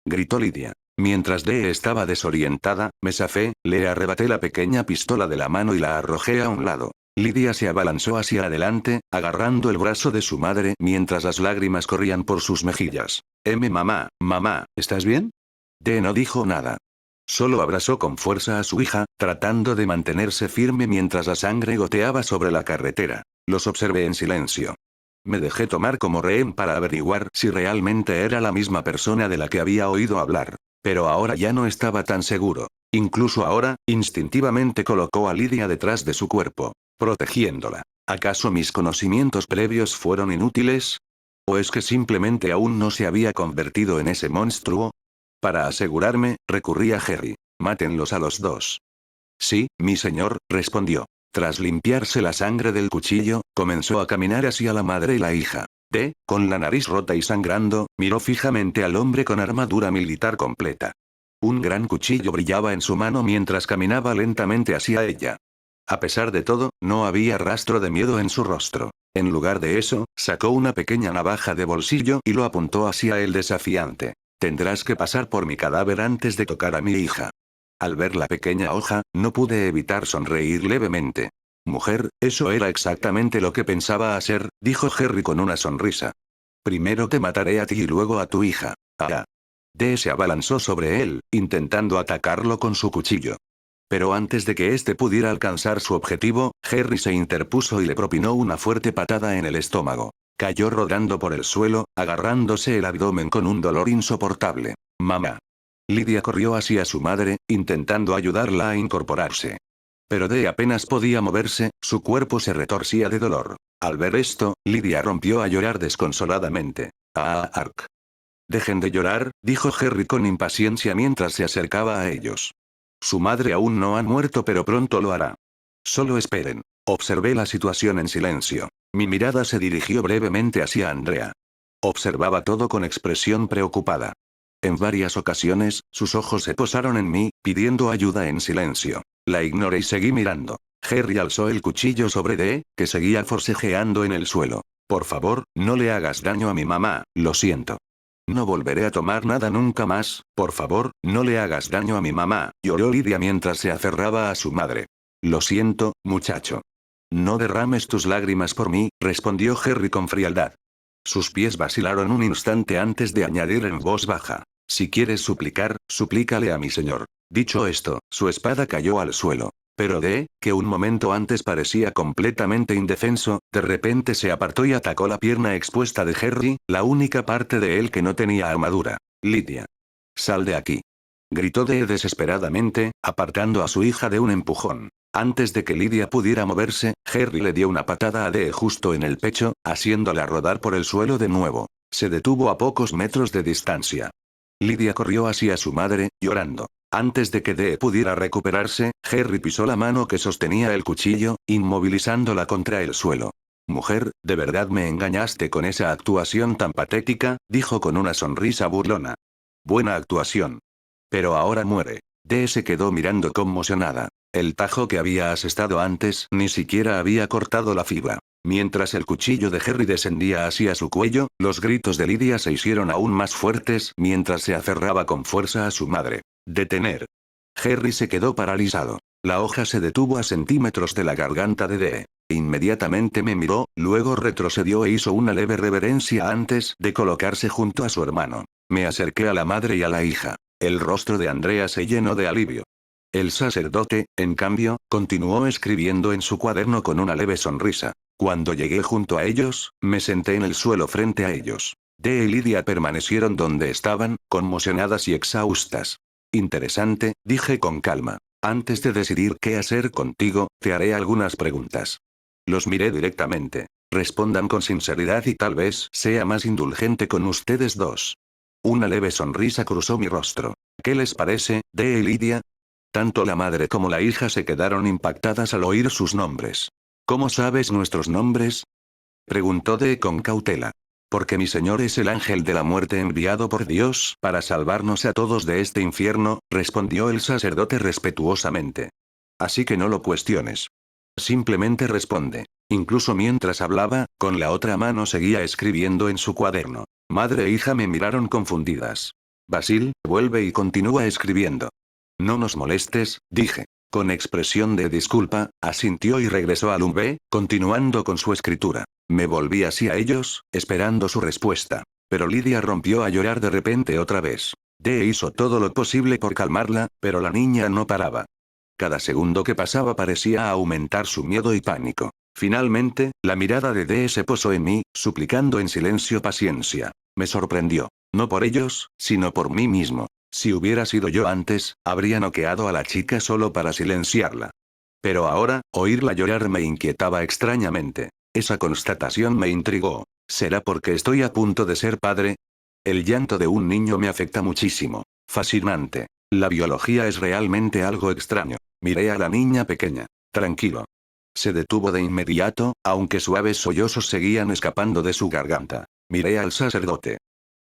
Gritó Lydia. Mientras Dee estaba desorientada, me zafé, le arrebaté la pequeña pistola de la mano y la arrojé a un lado. Lydia se abalanzó hacia adelante, agarrando el brazo de su madre mientras las lágrimas corrían por sus mejillas. Mamá, ¿estás bien? Dee no dijo nada. Solo abrazó con fuerza a su hija, tratando de mantenerse firme mientras la sangre goteaba sobre la carretera. Los observé en silencio. Me dejé tomar como rehén para averiguar si realmente era la misma persona de la que había oído hablar. Pero ahora ya no estaba tan seguro. Incluso ahora, instintivamente colocó a Lidia detrás de su cuerpo, protegiéndola. ¿Acaso mis conocimientos previos fueron inútiles? ¿O es que simplemente aún no se había convertido en ese monstruo? Para asegurarme, recurrí a Harry. Mátenlos a los dos. Sí, mi señor, respondió. Tras limpiarse la sangre del cuchillo, comenzó a caminar hacia la madre y la hija. Con la nariz rota y sangrando, miró fijamente al hombre con armadura militar completa. Un gran cuchillo brillaba en su mano mientras caminaba lentamente hacia ella. A pesar de todo, no había rastro de miedo en su rostro. En lugar de eso, sacó una pequeña navaja de bolsillo y lo apuntó hacia el desafiante. Tendrás que pasar por mi cadáver antes de tocar a mi hija. Al ver la pequeña hoja, no pude evitar sonreír levemente. Mujer, eso era exactamente lo que pensaba hacer, dijo Harry con una sonrisa. Primero te mataré a ti y luego a tu hija. Ah. Dee se abalanzó sobre él, intentando atacarlo con su cuchillo. Pero antes de que éste pudiera alcanzar su objetivo, Harry se interpuso y le propinó una fuerte patada en el estómago. Cayó rodando por el suelo, agarrándose el abdomen con un dolor insoportable. Mamá. Lidia corrió hacia su madre, intentando ayudarla a incorporarse. Pero Dee apenas podía moverse, su cuerpo se retorcía de dolor. Al ver esto, Lidia rompió a llorar desconsoladamente. Ark. Dejen de llorar, dijo Harry con impaciencia mientras se acercaba a ellos. Su madre aún no ha muerto pero pronto lo hará. Solo esperen. Observé la situación en silencio. Mi mirada se dirigió brevemente hacia Andrea. Observaba todo con expresión preocupada. En varias ocasiones, sus ojos se posaron en mí, pidiendo ayuda en silencio. La ignoré y seguí mirando. Harry alzó el cuchillo sobre Dee, que seguía forcejeando en el suelo. Por favor, no le hagas daño a mi mamá, lo siento. No volveré a tomar nada nunca más, por favor, no le hagas daño a mi mamá, lloró Lidia mientras se aferraba a su madre. Lo siento, muchacho. No derrames tus lágrimas por mí, respondió Harry con frialdad. Sus pies vacilaron un instante antes de añadir en voz baja. Si quieres suplicar, suplícale a mi señor. Dicho esto, su espada cayó al suelo. Pero Dee, que un momento antes parecía completamente indefenso, de repente se apartó y atacó la pierna expuesta de Harry, la única parte de él que no tenía armadura. Lidia. Sal de aquí. Gritó Dee desesperadamente, apartando a su hija de un empujón. Antes de que Lidia pudiera moverse, Harry le dio una patada a Dee justo en el pecho, haciéndola rodar por el suelo de nuevo. Se detuvo a pocos metros de distancia. Lidia corrió hacia su madre, llorando. Antes de que Dee pudiera recuperarse, Harry pisó la mano que sostenía el cuchillo, inmovilizándola contra el suelo. Mujer, ¿de verdad me engañaste con esa actuación tan patética?, dijo con una sonrisa burlona. Buena actuación. Pero ahora muere. Dee se quedó mirando conmocionada. El tajo que había asestado antes ni siquiera había cortado la fibra. Mientras el cuchillo de Harry descendía hacia su cuello, los gritos de Lidia se hicieron aún más fuertes mientras se aferraba con fuerza a su madre. Detener. Harry se quedó paralizado. La hoja se detuvo a centímetros de la garganta de Dee. Inmediatamente me miró, luego retrocedió e hizo una leve reverencia antes de colocarse junto a su hermano. Me acerqué a la madre y a la hija. El rostro de Andrea se llenó de alivio. El sacerdote, en cambio, continuó escribiendo en su cuaderno con una leve sonrisa. Cuando llegué junto a ellos, me senté en el suelo frente a ellos. Dee y Lidia permanecieron donde estaban, conmocionadas y exhaustas. Interesante, dije con calma. Antes de decidir qué hacer contigo, te haré algunas preguntas. Los miré directamente. Respondan con sinceridad y tal vez sea más indulgente con ustedes dos. Una leve sonrisa cruzó mi rostro. ¿Qué les parece, Dee y Lidia? Tanto la madre como la hija se quedaron impactadas al oír sus nombres. ¿Cómo sabes nuestros nombres?, preguntó Dee con cautela. Porque mi señor es el ángel de la muerte enviado por Dios para salvarnos a todos de este infierno, respondió el sacerdote respetuosamente. Así que no lo cuestiones. Simplemente responde. Incluso mientras hablaba, con la otra mano seguía escribiendo en su cuaderno. Madre e hija me miraron confundidas. Basil, vuelve y continúa escribiendo. No nos molestes, dije. Con expresión de disculpa, asintió y regresó al UV, continuando con su escritura. Me volví hacia ellos, esperando su respuesta. Pero Lidia rompió a llorar de repente otra vez. Dee hizo todo lo posible por calmarla, pero la niña no paraba. Cada segundo que pasaba parecía aumentar su miedo y pánico. Finalmente, la mirada de Dee se posó en mí, suplicando en silencio paciencia. Me sorprendió. No por ellos, sino por mí mismo. Si hubiera sido yo antes, habría noqueado a la chica solo para silenciarla. Pero ahora, oírla llorar me inquietaba extrañamente. Esa constatación me intrigó. ¿Será porque estoy a punto de ser padre? El llanto de un niño me afecta muchísimo. Fascinante. La biología es realmente algo extraño. Miré a la niña pequeña. Tranquilo. Se detuvo de inmediato, aunque suaves sollozos seguían escapando de su garganta. Miré al sacerdote.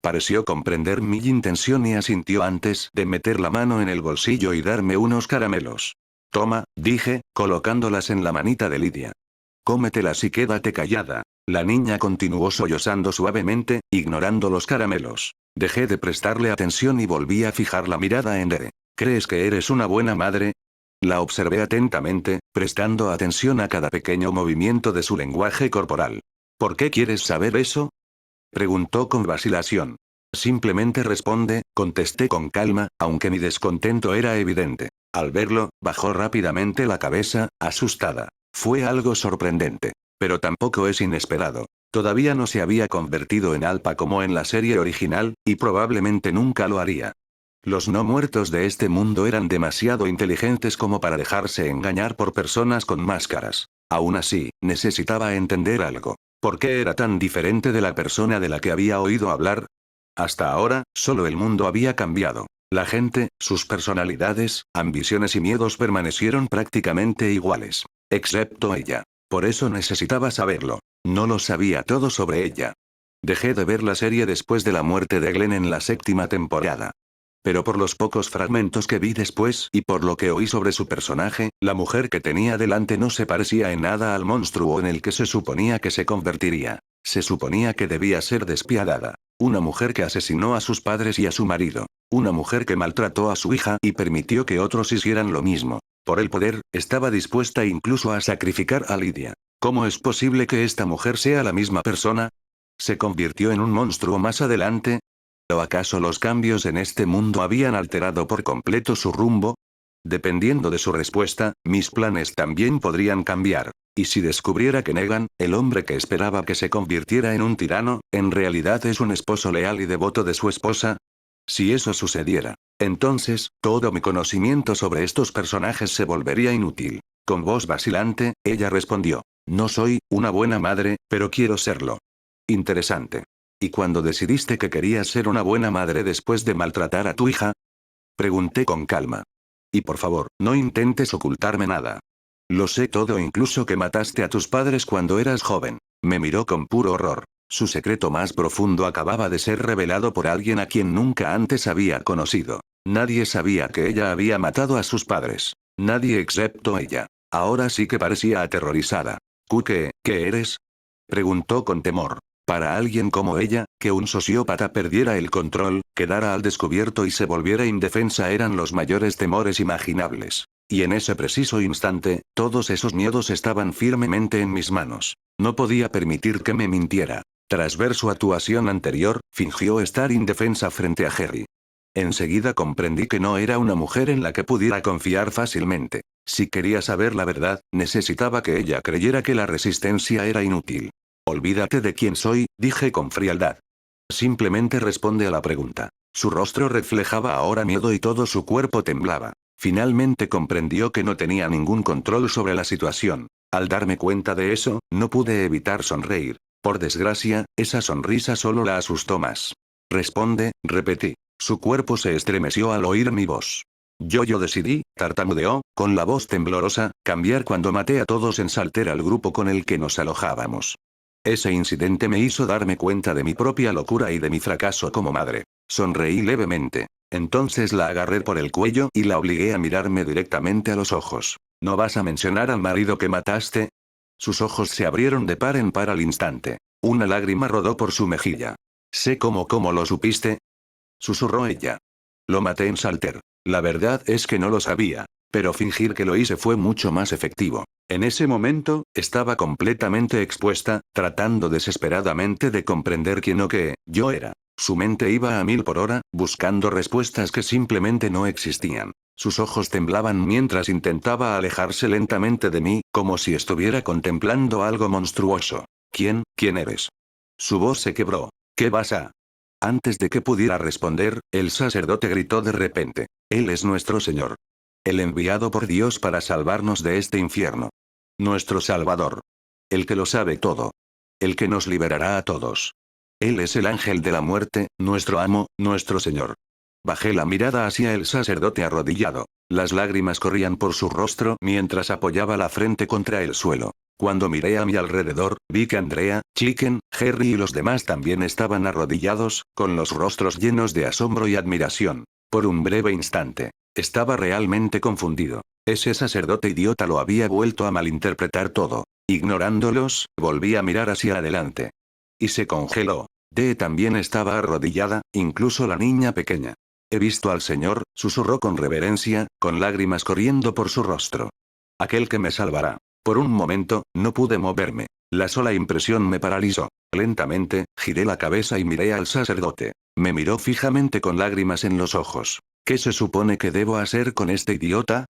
Pareció comprender mi intención y asintió antes de meter la mano en el bolsillo y darme unos caramelos. Toma, dije, colocándolas en la manita de Lidia. Cómetelas y quédate callada. La niña continuó sollozando suavemente, ignorando los caramelos. Dejé de prestarle atención y volví a fijar la mirada en Dere. ¿Crees que eres una buena madre? La observé atentamente, prestando atención a cada pequeño movimiento de su lenguaje corporal. ¿Por qué quieres saber eso? Preguntó con vacilación. Simplemente responde, contesté con calma, aunque mi descontento era evidente. Al verlo, bajó rápidamente la cabeza, asustada. Fue algo sorprendente. Pero tampoco es inesperado. Todavía no se había convertido en Alpa como en la serie original, y probablemente nunca lo haría. Los no muertos de este mundo eran demasiado inteligentes como para dejarse engañar por personas con máscaras. Aún así, necesitaba entender algo. ¿Por qué era tan diferente de la persona de la que había oído hablar? Hasta ahora, solo el mundo había cambiado. La gente, sus personalidades, ambiciones y miedos permanecieron prácticamente iguales. Excepto ella. Por eso necesitaba saberlo. No lo sabía todo sobre ella. Dejé de ver la serie después de la muerte de Glenn en la 7ª temporada. Pero por los pocos fragmentos que vi después y por lo que oí sobre su personaje, la mujer que tenía delante no se parecía en nada al monstruo en el que se suponía que se convertiría. Se suponía que debía ser despiadada. Una mujer que asesinó a sus padres y a su marido. Una mujer que maltrató a su hija y permitió que otros hicieran lo mismo. Por el poder, estaba dispuesta incluso a sacrificar a Lidia. ¿Cómo es posible que esta mujer sea la misma persona? ¿Se convirtió en un monstruo más adelante? ¿O acaso los cambios en este mundo habían alterado por completo su rumbo? Dependiendo de su respuesta, mis planes también podrían cambiar. Y si descubriera que Negan, el hombre que esperaba que se convirtiera en un tirano, en realidad es un esposo leal y devoto de su esposa. Si eso sucediera, entonces, todo mi conocimiento sobre estos personajes se volvería inútil. Con voz vacilante, ella respondió. No soy una buena madre, pero quiero serlo. Interesante. ¿Y cuando decidiste que querías ser una buena madre después de maltratar a tu hija? Pregunté con calma. Y por favor, no intentes ocultarme nada. Lo sé todo, incluso que mataste a tus padres cuando eras joven. Me miró con puro horror. Su secreto más profundo acababa de ser revelado por alguien a quien nunca antes había conocido. Nadie sabía que ella había matado a sus padres. Nadie excepto ella. Ahora sí que parecía aterrorizada. ¿Qué eres? Preguntó con temor. Para alguien como ella, que un sociópata perdiera el control, quedara al descubierto y se volviera indefensa eran los mayores temores imaginables. Y en ese preciso instante, todos esos miedos estaban firmemente en mis manos. No podía permitir que me mintiera. Tras ver su actuación anterior, fingió estar indefensa frente a Jerry. Enseguida comprendí que no era una mujer en la que pudiera confiar fácilmente. Si quería saber la verdad, necesitaba que ella creyera que la resistencia era inútil. Olvídate de quién soy, dije con frialdad. Simplemente responde a la pregunta. Su rostro reflejaba ahora miedo y todo su cuerpo temblaba. Finalmente comprendió que no tenía ningún control sobre la situación. Al darme cuenta de eso, no pude evitar sonreír. Por desgracia, esa sonrisa solo la asustó más. Responde, repetí. Su cuerpo se estremeció al oír mi voz. Yo decidí, tartamudeó, con la voz temblorosa, cambiar cuando maté a todos en Salter al grupo con el que nos alojábamos. Ese incidente me hizo darme cuenta de mi propia locura y de mi fracaso como madre. Sonreí levemente. Entonces la agarré por el cuello y la obligué a mirarme directamente a los ojos. ¿No vas a mencionar al marido que mataste? Sus ojos se abrieron de par en par al instante. Una lágrima rodó por su mejilla. Sé cómo lo supiste. Susurró ella. Lo maté en Salter. La verdad es que no lo sabía. Pero fingir que lo hice fue mucho más efectivo. En ese momento, estaba completamente expuesta, tratando desesperadamente de comprender quién o qué yo era. Su mente iba a 1000 por hora, buscando respuestas que simplemente no existían. Sus ojos temblaban mientras intentaba alejarse lentamente de mí, como si estuviera contemplando algo monstruoso. ¿Quién eres? Su voz se quebró. ¿Qué vas a Antes de que pudiera responder, el sacerdote gritó de repente. Él es nuestro Señor. El enviado por Dios para salvarnos de este infierno. Nuestro Salvador. El que lo sabe todo. El que nos liberará a todos. Él es el ángel de la muerte, nuestro amo, nuestro Señor. Bajé la mirada hacia el sacerdote arrodillado. Las lágrimas corrían por su rostro mientras apoyaba la frente contra el suelo. Cuando miré a mi alrededor, vi que Andrea, Chicken, Harry y los demás también estaban arrodillados, con los rostros llenos de asombro y admiración. Por un breve instante, estaba realmente confundido. Ese sacerdote idiota lo había vuelto a malinterpretar todo. Ignorándolos, volví a mirar hacia adelante. Y se congeló. Dee también estaba arrodillada, incluso la niña pequeña. He visto al Señor, susurró con reverencia, con lágrimas corriendo por su rostro. Aquel que me salvará. Por un momento, no pude moverme. La sola impresión me paralizó. Lentamente, giré la cabeza y miré al sacerdote. Me miró fijamente con lágrimas en los ojos. ¿Qué se supone que debo hacer con este idiota?